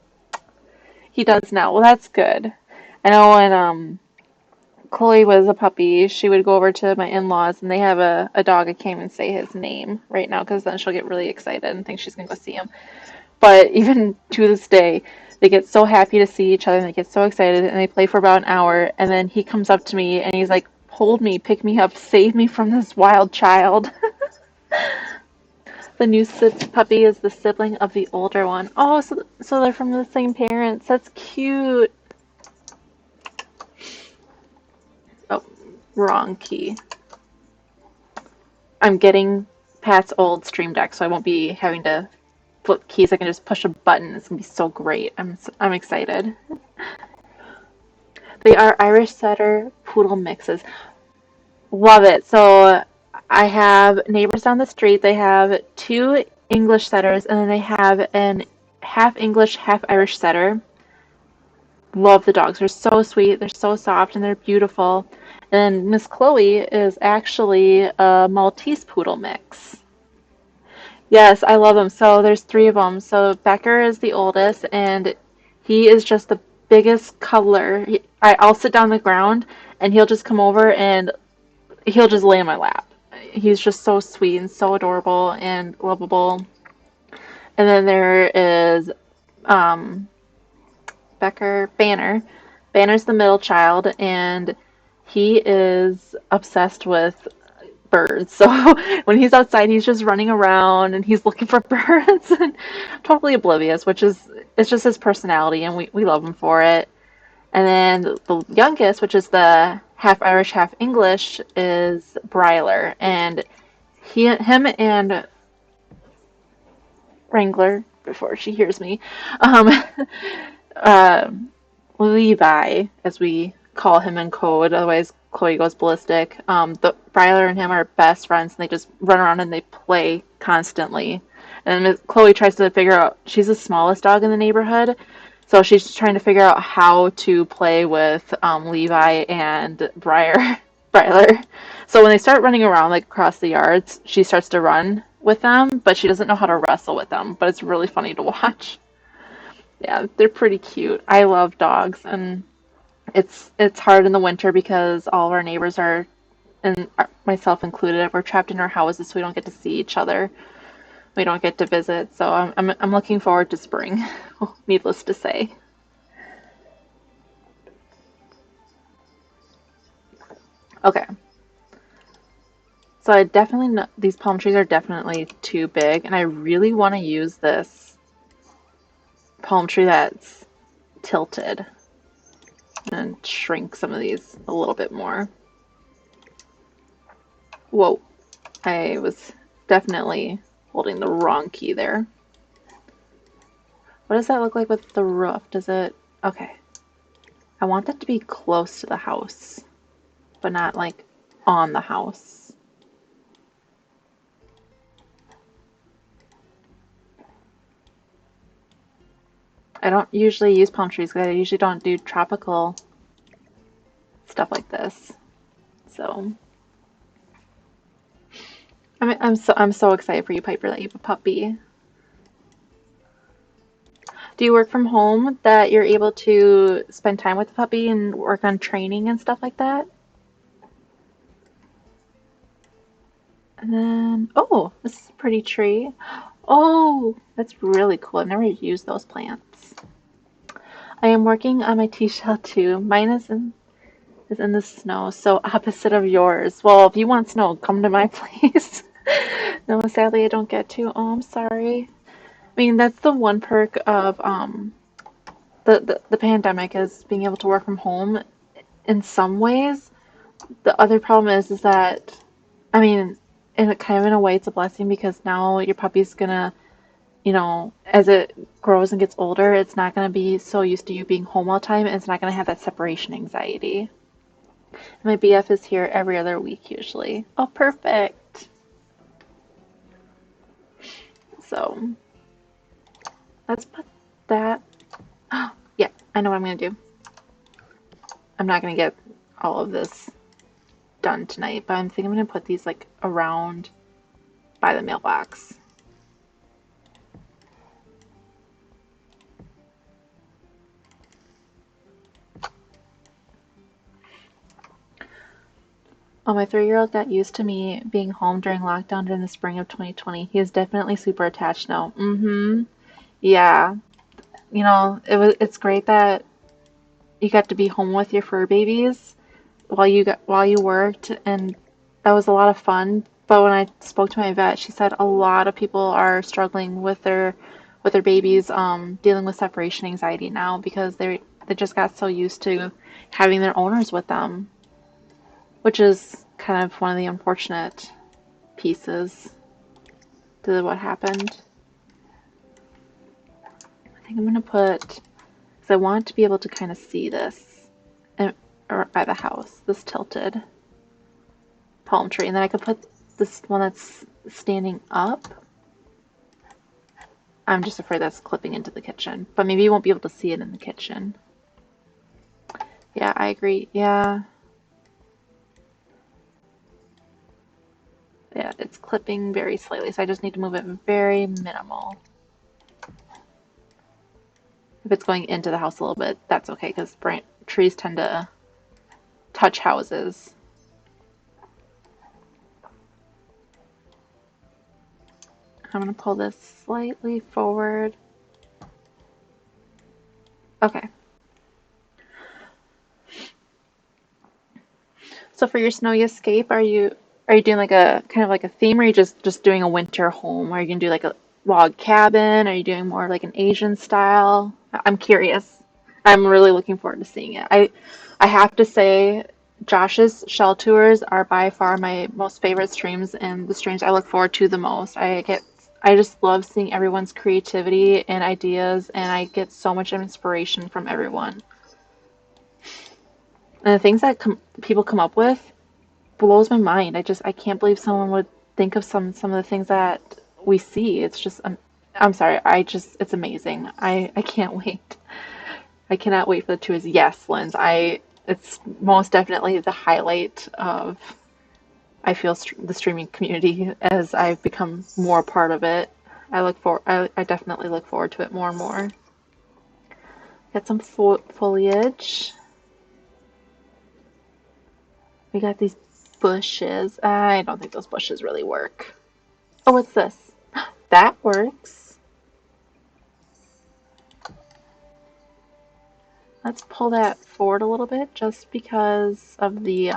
He does now. Well, that's good. I know when Chloe was a puppy, she would go over to my in-laws and they have a dog. I can't even say his name right now because then she'll get really excited and think she's gonna go see him. But even to this day, they get so happy to see each other and they get so excited and they play for about an hour and then he comes up to me and he's like, hold me, pick me up, save me from this wild child. The new puppy is the sibling of the older one. Oh, so they're from the same parents. That's cute. Oh, wrong key. I'm getting Pat's old Stream Deck, so I won't be having to flip keys. I can just push a button. It's gonna be so great. I'm excited. They are Irish Setter Poodle mixes. Love it. So I have neighbors down the street. They have two English setters, and then they have an half English, half Irish setter. Love the dogs. They're so sweet. They're so soft, and they're beautiful. And Miss Chloe is actually a Maltese poodle mix. Yes, I love them. So there's three of them. So Becker is the oldest, and he is just the biggest cuddler. I'll sit down on the ground, and he'll just come over and he'll just lay in my lap. He's just so sweet and so adorable and lovable. And then there is um, Banner. Banner's the middle child, and he is obsessed with birds. So when he's outside, he's just running around and he's looking for birds and totally oblivious, which is it's just his personality, and we love him for it. And then the youngest, which is the half Irish, half English, is Bryler, and him and Wrangler, before she hears me, um, uh, Levi, as we call him in code, otherwise Chloe goes ballistic. The Bryler and him are best friends, and they just run around and they play constantly. And Chloe tries to figure out, she's the smallest dog in the neighborhood, so she's trying to figure out how to play with Levi and Bryler. So when they start running around like across the yards, she starts to run with them, but she doesn't know how to wrestle with them. But it's really funny to watch. Yeah, they're pretty cute. I love dogs, and it's hard in the winter because all of our neighbors are, and myself included, we're trapped in our houses, so we don't get to see each other. We don't get to visit. So I'm looking forward to spring. Needless to say. Okay. So I definitely know these palm trees are definitely too big, and I really want to use this palm tree that's tilted and shrink some of these a little bit more. Whoa, I was definitely holding the wrong key there. What does that look like with the roof? Does it... Okay. I want that to be close to the house, but not like on the house. I don't usually use palm trees because I usually don't do tropical stuff like this. So I'm so excited for you, Piper, that you have a puppy. Do you work from home that you're able to spend time with the puppy and work on training and stuff like that? And then, oh, this is a pretty tree. Oh, that's really cool. I've never used those plants. I am working on my T-shell too. Mine is in the snow, so opposite of yours. Well, if you want snow, come to my place. No, sadly I don't get to. Oh, I'm sorry. I mean, that's the one perk of the pandemic is being able to work from home in some ways. The other problem is that, I mean, in a kind of in a way, it's a blessing because now your puppy's gonna, as it grows and gets older, it's not gonna be so used to you being home all the time, and it's not gonna have that separation anxiety. My BF is here every other week usually. Oh, perfect. So let's put that. Yeah, I know what I'm gonna do. I'm not gonna get all of this done tonight, but I'm thinking I'm gonna put these like around by the mailbox. Oh, my 3-year-old got used to me being home during lockdown during the spring of 2020. He is definitely super attached now. Mm-hmm. Yeah. It's great that you got to be home with your fur babies while you worked, and that was a lot of fun. But when I spoke to my vet, she said a lot of people are struggling with their babies, dealing with separation anxiety now because they just got so used to having their owners with them, which is kind of one of the unfortunate pieces to what happened. I think I'm gonna put, because I want to be able to kind of see this or by the house, this tilted palm tree, and then I could put this one that's standing up. I'm just afraid that's clipping into the kitchen, but maybe you won't be able to see it in the kitchen. Yeah, I agree. Yeah, yeah, it's clipping very slightly, so I just need to move it very minimal. If it's going into the house a little bit, that's okay because trees tend to touch houses. I'm going to pull this slightly forward. Okay. So for your snowy escape, are you doing like a kind of like a theme, or are you just doing a winter home? Are you gonna do like a log cabin? Are you doing more like an Asian style? I'm curious. I'm really looking forward to seeing it. I have to say, Josh's shell tours are by far my most favorite streams and the streams I look forward to the most. I just love seeing everyone's creativity and ideas, and I get so much inspiration from everyone. And the things that people come up with blows my mind. I can't believe someone would think of some of the things that we see. It's just I'm sorry. It's amazing. I can't wait. I cannot wait for the tours. Yes, Linz. I It's most definitely the highlight of I feel the streaming community as I've become more a part of it. I definitely look forward to it more and more. Got some foliage. We got these bushes. I don't think those bushes really work. Oh, what's this? That works. Let's pull that forward a little bit just because of the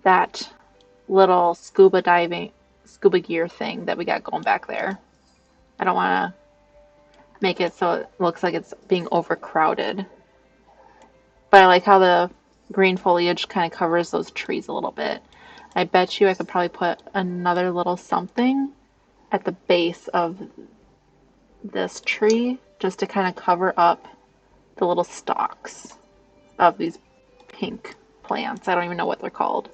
that little scuba gear thing that we got going back there. I don't want to make it so it looks like it's being overcrowded. But I like how the green foliage kind of covers those trees a little bit. I bet you I could probably put another little something at the base of this tree just to kind of cover up the little stalks of these pink plants. I don't even know what they're called.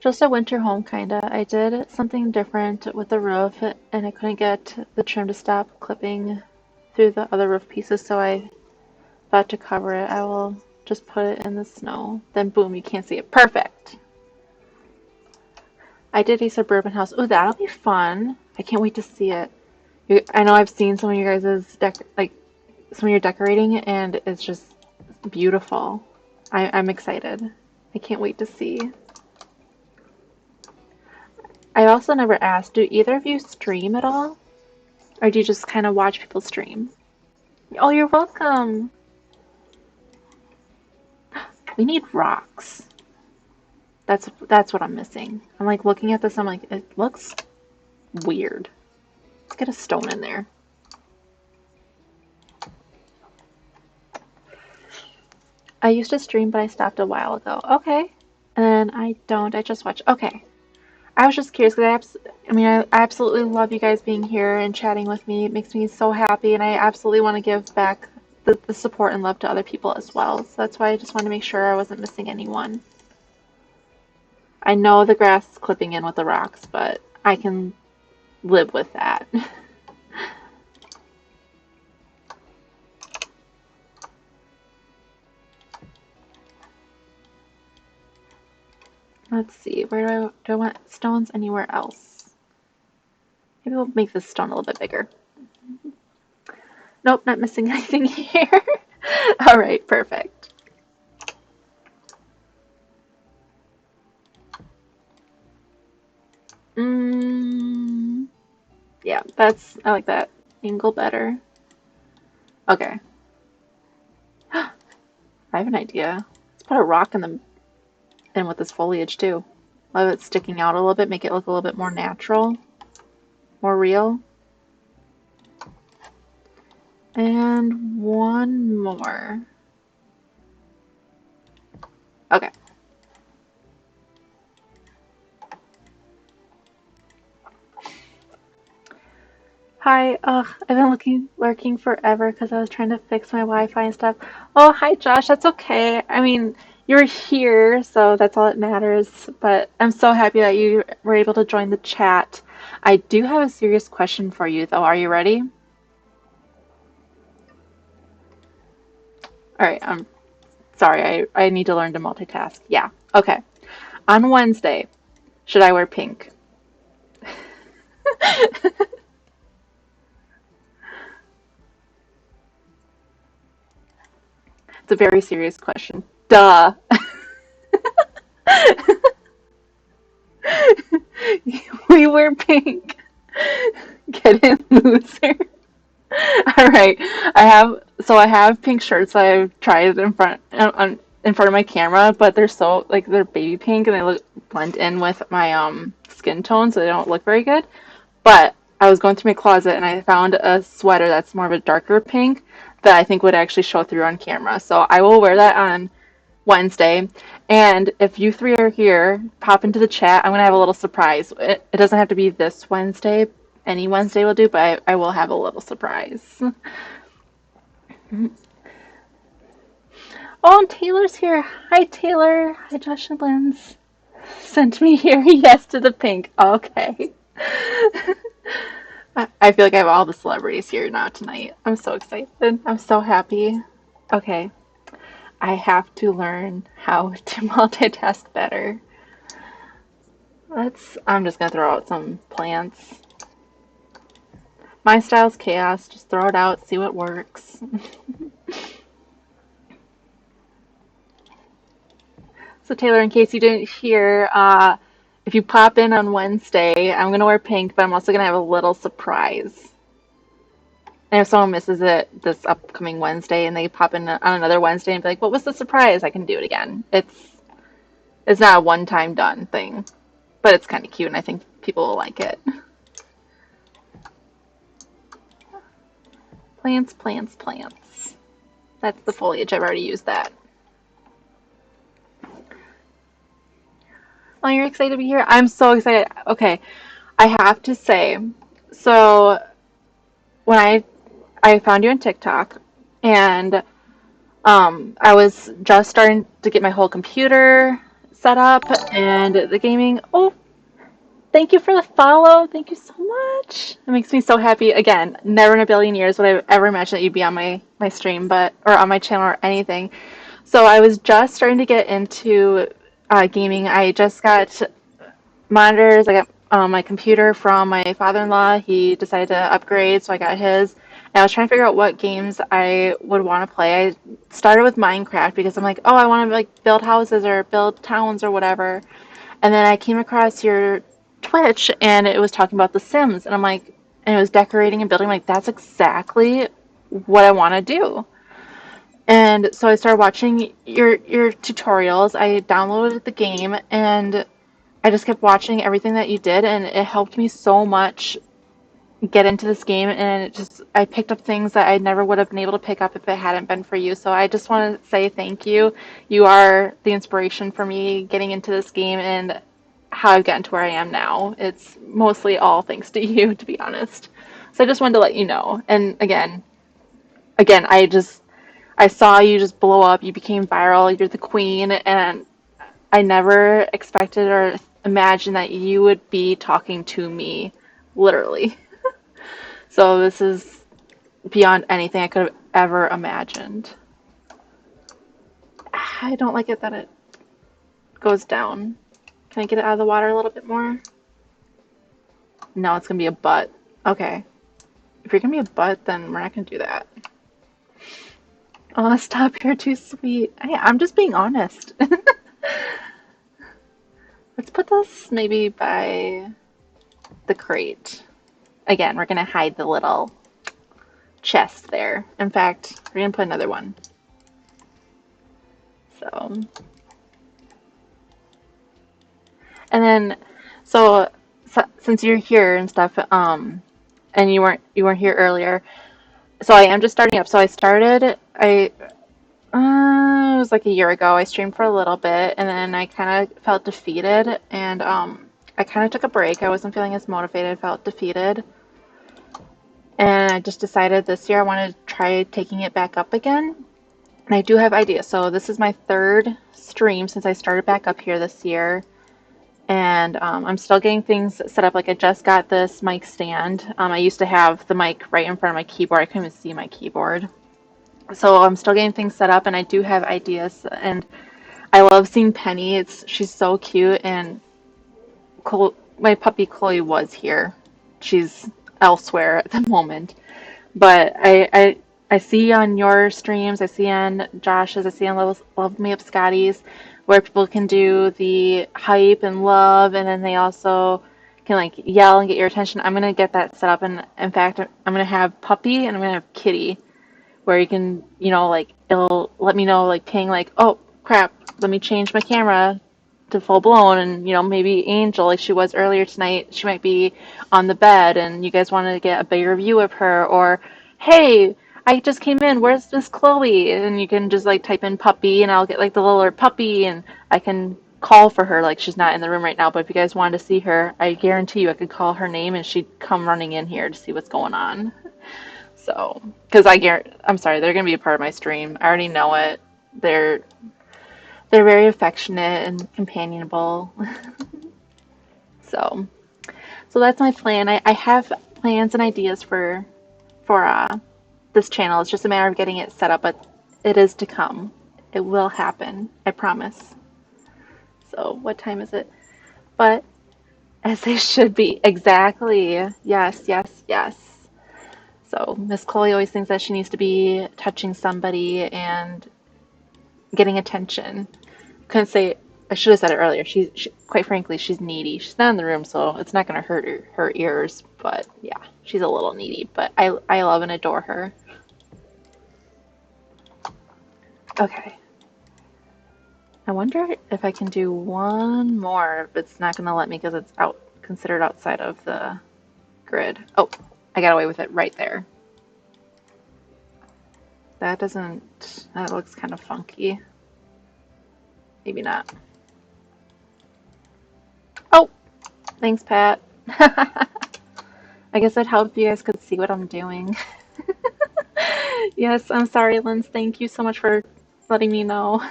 Just a winter home, kinda. I did something different with the roof, and I couldn't get the trim to stop clipping through the other roof pieces, so I thought to cover it, I will just put it in the snow. Then boom, you can't see it. Perfect! I did a suburban house. Ooh, that'll be fun. I can't wait to see it. I know I've seen some of you guys' some of your decorating, and it's just beautiful. I'm excited. I can't wait to see. I also never asked, do either of you stream at all? Or do you just kind of watch people stream? Oh, you're welcome. We need rocks. That's what I'm missing. I'm like looking at this, I'm like, it looks weird. Let's get a stone in there. I used to stream, but I stopped a while ago. Okay. And I don't. I just watch. Okay. I was just curious because I absolutely love you guys being here and chatting with me. It makes me so happy, and I absolutely want to give back the support and love to other people as well. So that's why I just wanted to make sure I wasn't missing anyone. I know the grass is clipping in with the rocks, but I can live with that. Let's see, do I want stones anywhere else? Maybe we'll make this stone a little bit bigger. Nope, not missing anything here. All right, perfect. Mm, yeah, I like that angle better. Okay, I have an idea. Let's put a rock in with this foliage too. Let it sticking out a little bit, make it look a little bit more natural, more real. And one more. Okay. Hi, I've been lurking forever because I was trying to fix my Wi-Fi and stuff. Oh, hi Josh, that's okay. I mean, you're here, so that's all that matters. But I'm so happy that you were able to join the chat. I do have a serious question for you, though. Are you ready? All right, I'm sorry, I need to learn to multitask. Yeah, okay. On Wednesday, should I wear pink? It's a very serious question. Duh. We wear pink. Get it, loser. All right. I have pink shirts that I've tried in front of my camera, but they're baby pink and they look blend in with my skin tone, so they don't look very good. But I was going through my closet and I found a sweater that's more of a darker pink that I think would actually show through on camera. So I will wear that on Wednesday. And if you three are here, pop into the chat. I'm gonna have a little surprise. It doesn't have to be this Wednesday. Any Wednesday will do, but I will have a little surprise. Oh, and Taylor's here. Hi, Taylor. Hi, Josh and Lynn's. Sent me here. Yes to the pink. Okay. I feel like I have all the celebrities here now tonight. I'm so excited. I'm so happy. Okay. I have to learn how to multitask better. I'm just gonna throw out some plants. My style's chaos. Just throw it out, see what works. So Taylor, in case you didn't hear, if you pop in on Wednesday, I'm gonna wear pink, but I'm also gonna have a little surprise. And if someone misses it this upcoming Wednesday and they pop in on another Wednesday and be like, "What was the surprise?" I can do it again. It's not a one-time done thing, but it's kind of cute, and I think people will like it. Plants, plants, plants. That's the foliage. I've already used that. Oh, you're excited to be here? I'm so excited. Okay, I have to say, so when I found you on TikTok, and I was just starting to get my whole computer set up and the gaming. Oh, thank you for the follow. Thank you so much. It makes me so happy. Again, never in a billion years would I ever imagine that you'd be on my stream, or on my channel or anything. So I was just starting to get into gaming. I just got monitors. I got my computer from my father-in-law. He decided to upgrade, so I got his. And I was trying to figure out what games I would want to play. I started with Minecraft because I'm like, oh, I want to like build houses or build towns or whatever. And then I came across your Twitch and it was talking about The Sims, and I'm like, and it was decorating and building. I'm like, that's exactly what I want to do. And so I started watching your tutorials. I downloaded the game and I just kept watching everything that you did, and it helped me so much get into this game. And I picked up things that I never would have been able to pick up if it hadn't been for you. So I just want to say thank you. You are the inspiration for me getting into this game and how I've gotten to where I am now. It's mostly all thanks to you, to be honest. So I just wanted to let you know. And again, I saw you just blow up. You became viral. You're the queen, and I never expected or imagined that you would be talking to me, literally. So this is beyond anything I could have ever imagined. I don't like it that it goes down. Can I get it out of the water a little bit more? No, it's gonna be a butt. Okay. If you're gonna be a butt, then we're not gonna do that. Oh, stop, you're too sweet. I'm just being honest. Let's put this maybe by the crate. Again, we're gonna hide the little chest there. In fact, we're gonna put another one. So, and then, so since you're here and stuff, and you weren't here earlier, so I am just starting up. So I started, it was like a year ago. I streamed for a little bit, and then I kind of felt defeated, and I kind of took a break. I wasn't feeling as motivated, felt defeated, and I just decided this year I wanted to try taking it back up again. And I do have ideas. So this is my third stream since I started back up here this year. And I'm still getting things set up. Like I just got this mic stand. I used to have the mic right in front of my keyboard. I couldn't even see my keyboard. So I'm still getting things set up, and I do have ideas. And I love seeing Penny. She's so cute. And my puppy Chloe was here. She's elsewhere at the moment. But I see on your streams, I see on Josh's, I see on Love Me Up Scotty's, where people can do the hype and love, and then they also can like yell and get your attention. I'm gonna get that set up, and in fact, I'm gonna have Puppy and I'm gonna have Kitty, where you can, like it'll let me know, like ping, like, oh crap, let me change my camera to full blown, and maybe Angel, like she was earlier tonight, she might be on the bed, and you guys wanted to get a bigger view of her, or hey, I just came in, where's Miss Chloe? And you can just like type in puppy, and I'll get like the little puppy, and I can call for her, like she's not in the room right now, but if you guys wanted to see her, I guarantee you I could call her name and she'd come running in here to see what's going on. So, because I'm sorry, they're gonna be a part of my stream. I already know it. They're very affectionate and companionable. So, so that's my plan. I have plans and ideas for this channel. It's just a matter of getting it set up, but it is to come. It will happen. I promise. So, what time is it? But as they should be. Exactly. Yes, yes, yes. So, Miss Chloe always thinks that she needs to be touching somebody and getting attention. Couldn't say, I should have said it earlier. Quite frankly, she's needy. She's not in the room, so it's not going to hurt her ears. But yeah, she's a little needy. But I love and adore her. Okay. I wonder if I can do one more, but it's not going to let me because it's considered outside of the grid. Oh, I got away with it right there. That looks kind of funky. Maybe not. Oh, thanks, Pat. I guess it'd help if you guys could see what I'm doing. Yes, I'm sorry, Linz. Thank you so much for letting me know.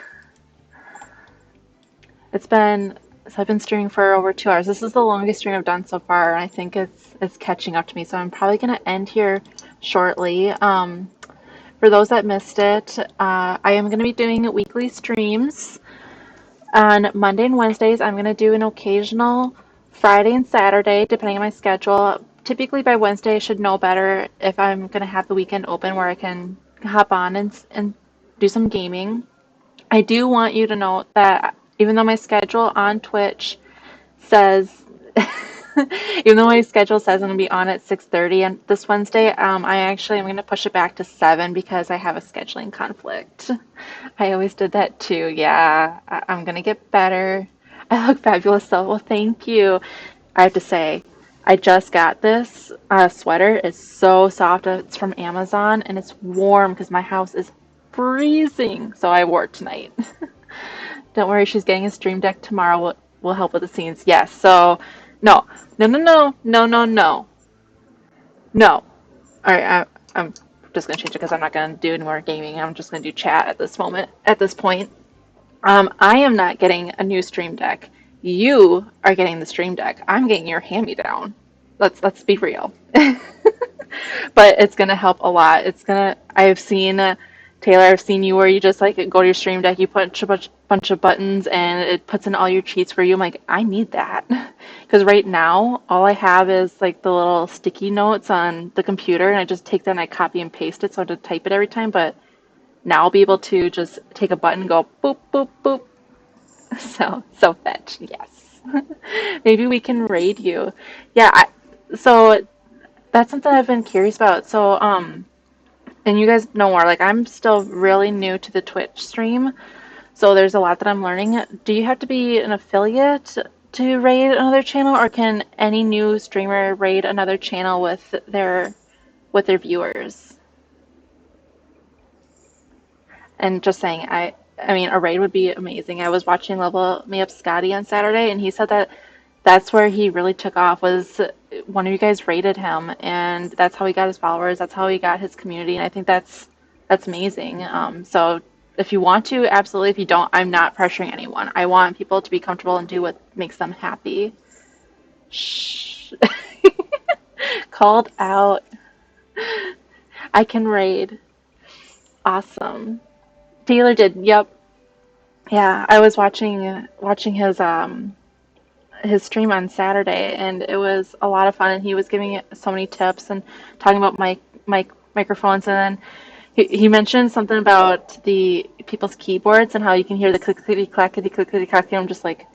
So I've been streaming for over 2 hours. This is the longest stream I've done so far, and I think it's catching up to me. So I'm probably gonna end here shortly. For those that missed it, I am gonna be doing weekly streams. On Monday and Wednesdays, I'm gonna do an occasional Friday and Saturday, depending on my schedule. Typically by Wednesday, I should know better if I'm gonna have the weekend open where I can hop on and do some gaming. I do want you to know that even though my schedule on Twitch says, even though my schedule says I'm gonna be on at 6:30 on this Wednesday, I'm gonna push it back to 7 because I have a scheduling conflict. I always did that too. Yeah, I'm gonna get better. I look fabulous, though. Well, thank you. I have to say, I just got this sweater. It's so soft. It's from Amazon and it's warm because my house is freezing. So I wore it tonight. Don't worry, she's getting a stream deck tomorrow. We'll help with the scenes. Yes. So, no, no, no, no, no, no, no, no. All right, I'm just gonna change it because I'm not gonna do any more gaming. I'm just gonna do chat at this moment. At this point, I am not getting a new stream deck. You are getting the stream deck. I'm getting your hand-me-down. Let's be real. But it's gonna help a lot. I've seen Taylor, I've seen you where you just like go to your stream deck, you put a bunch of buttons and it puts in all your cheats for you. I'm like, I need that. Because right now, all I have is like the little sticky notes on the computer, and I just take that and I copy and paste it so I have to type it every time. But Now I'll be able to just take a button and go boop, boop, boop. So fetch, yes. Maybe we can raid you. Yeah, so that's something I've been curious about. So, and you guys know more, like I'm still really new to the Twitch stream, so there's a lot that I'm learning. Do you have to be an affiliate to raid another channel, or can any new streamer raid another channel with their viewers? And just saying, I mean, a raid would be amazing. I was watching Level Me Up Scotty on Saturday, and he said that that's where he really took off was one of you guys rated him, and that's how he got his followers. That's how he got his community, and I think that's amazing. So if you want to, absolutely. If you don't, I'm not pressuring anyone. I want people to be comfortable and do what makes them happy. Shh. Called out. I can raid. Awesome. Taylor did. Yep. Yeah, I was watching his stream on Saturday, and it was a lot of fun. And he was giving so many tips and talking about microphones. And then he mentioned something about the people's keyboards and how you can hear the clickety clackety clickety clackety. I'm just like,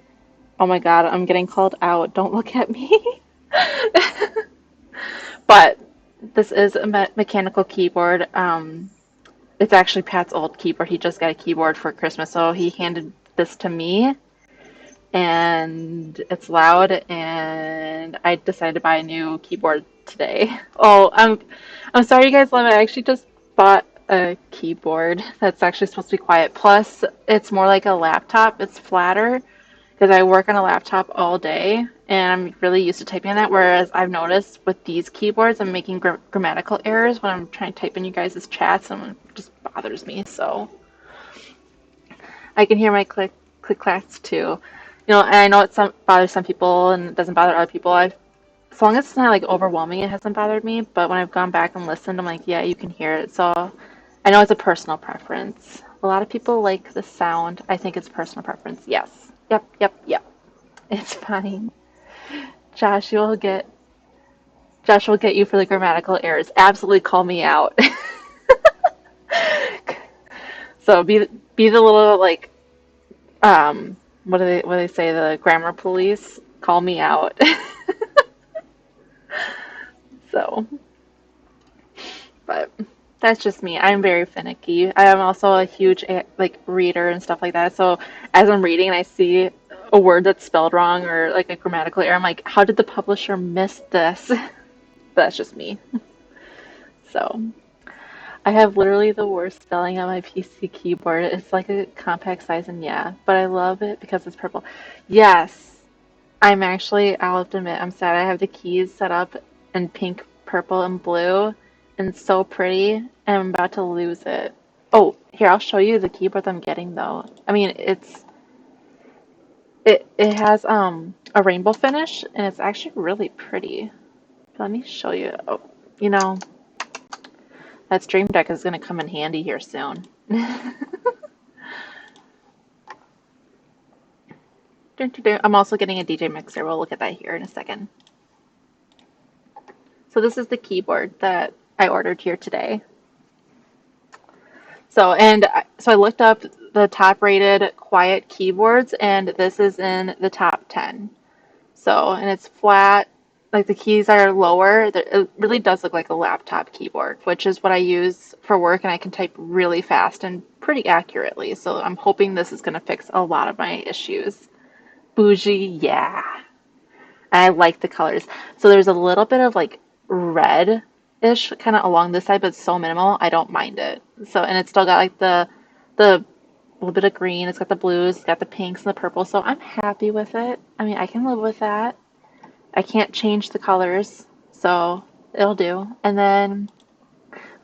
oh my God, I'm getting called out. Don't look at me. But this is a mechanical keyboard. It's actually Pat's old keyboard. He just got a keyboard for Christmas, so he handed this to me, and it's loud, and I decided to buy a new keyboard today. Oh, I'm sorry you guys love it. I actually just bought a keyboard that's actually supposed to be quiet. Plus, it's more like a laptop. It's flatter because I work on a laptop all day, and I'm really used to typing on that. Whereas I've noticed with these keyboards, I'm making grammatical errors when I'm trying to type in you guys' chats, and it just bothers me. So I can hear my click clacks too. And I know bothers some people and it doesn't bother other people. As long as it's not like overwhelming, it hasn't bothered me. But when I've gone back and listened, I'm like, yeah, you can hear it. So I know it's a personal preference. A lot of people like the sound. I think it's personal preference. Yes. Yep, yep, yep. It's fine. Josh, you'll get Josh will get you for the grammatical errors. Absolutely call me out. So be the little like what do they say, the grammar police? Call me out. So, but that's just me. I'm very finicky. I am also a huge like reader and stuff like that. So as I'm reading and I see a word that's spelled wrong or like a grammatical error, I'm like, how did the publisher miss this? That's just me. So I have literally the worst spelling on my PC keyboard. It's like a compact size, and yeah, but I love it because it's purple. Yes, I'll have to admit, I'm sad. I have the keys set up in pink, purple, and blue, and it's so pretty, and I'm about to lose it. Oh, here, I'll show you the keyboard I'm getting though. I mean, it has a rainbow finish, and it's actually really pretty. Let me show you. Oh, you know, that Stream Deck is gonna come in handy here soon. I'm also getting a DJ mixer. We'll look at that here in a second. So this is the keyboard that I ordered here today. So I looked up the top rated quiet keyboards, and this is in the top 10. So, and it's flat, like the keys are lower. It really does look like a laptop keyboard, which is what I use for work, and I can type really fast and pretty accurately. So I'm hoping this is going to fix a lot of my issues. Bougie, yeah. I like the colors. So there's a little bit of like red-ish kind of along this side, but it's so minimal. I don't mind it. So, and it's still got like the little bit of green. It's got the blues, it's got the pinks and the purple. So I'm happy with it. I mean, I can live with that. I can't change the colors, so it'll do. And then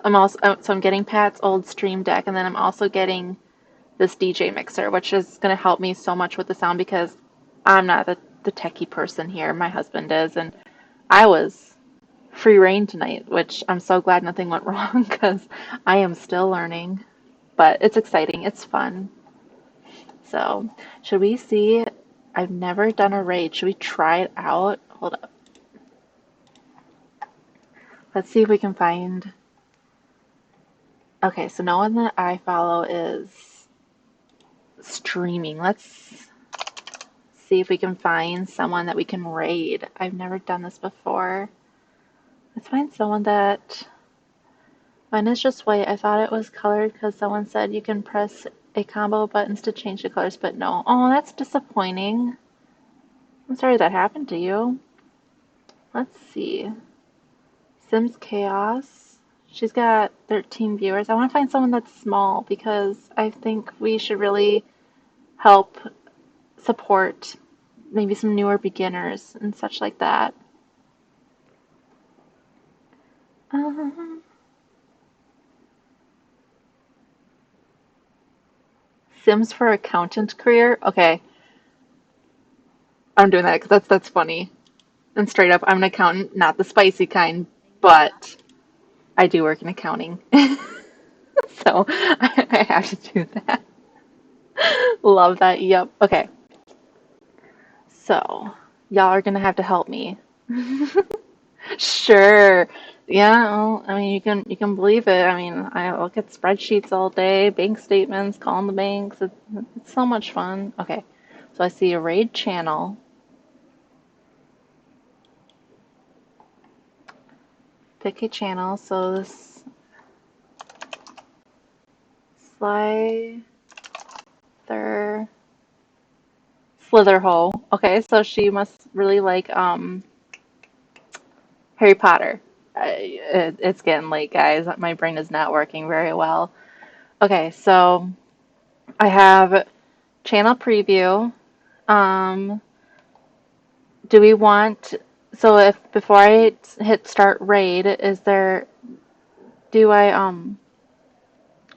I'm getting Pat's old Stream Deck, and then I'm also getting this DJ mixer, which is going to help me so much with the sound because I'm not the techie person here. My husband is, and I was free reign tonight, which I'm so glad nothing went wrong because I am still learning. But it's exciting, it's fun. So, should we see? I've never done a raid. Should we try it out? Hold up. Let's see if we can find. Okay, so no one that I follow is streaming. Let's see if we can find someone that we can raid. I've never done this before. Let's find someone that. Mine is just white. I thought it was colored because someone said you can press a combo of buttons to change the colors, but no. Oh, that's disappointing. I'm sorry that happened to you. Let's see. Sims Chaos. She's got 13 viewers. I want to find someone that's small because I think we should really help support maybe some newer beginners and such like that. Um, Sims for accountant career. Okay, I'm doing that because that's funny. And straight up, I'm an accountant, not the spicy kind, but I do work in accounting, so I have to do that. Love that. Yep. Okay, so y'all are gonna have to help me. Sure. Yeah, well, I mean you can believe it. I mean, I look at spreadsheets all day, bank statements, calling the banks. It's so much fun. Okay. So I see a raid channel. Pick a channel. So this Slyther Slitherhole. Okay, so she must really like Harry Potter. It's getting late, guys. My brain is not working very well. Okay, so I have channel preview. Um, do we want, so if before I hit start raid, is there, do I,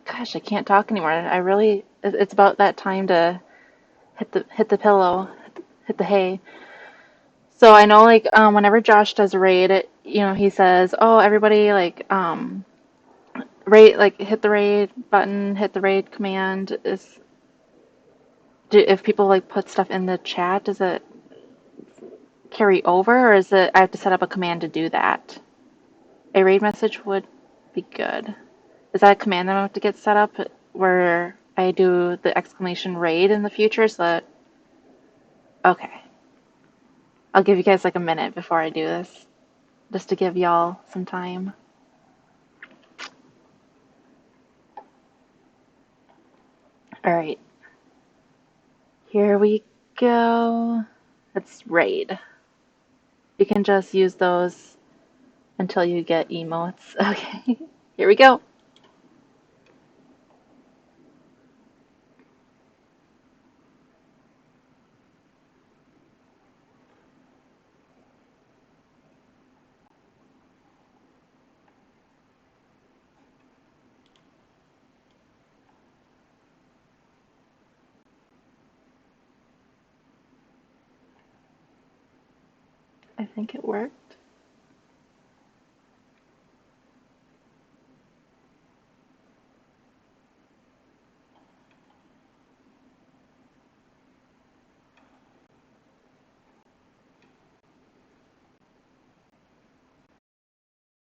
gosh, I can't talk anymore. I really, it's about that time to hit the pillow, hit the hay. So I know like whenever Josh does a raid, he says, "Oh, everybody like raid like hit the raid button, hit the raid command." If people like put stuff in the chat, does it carry over or is it I have to set up a command to do that? A raid message would be good. Is that a command that I have to get set up where I do the exclamation raid in the future so that okay. I'll give you guys like a minute before I do this, just to give y'all some time. All right, here we go. Let's raid. You can just use those until you get emotes. Okay, here we go. I think it worked.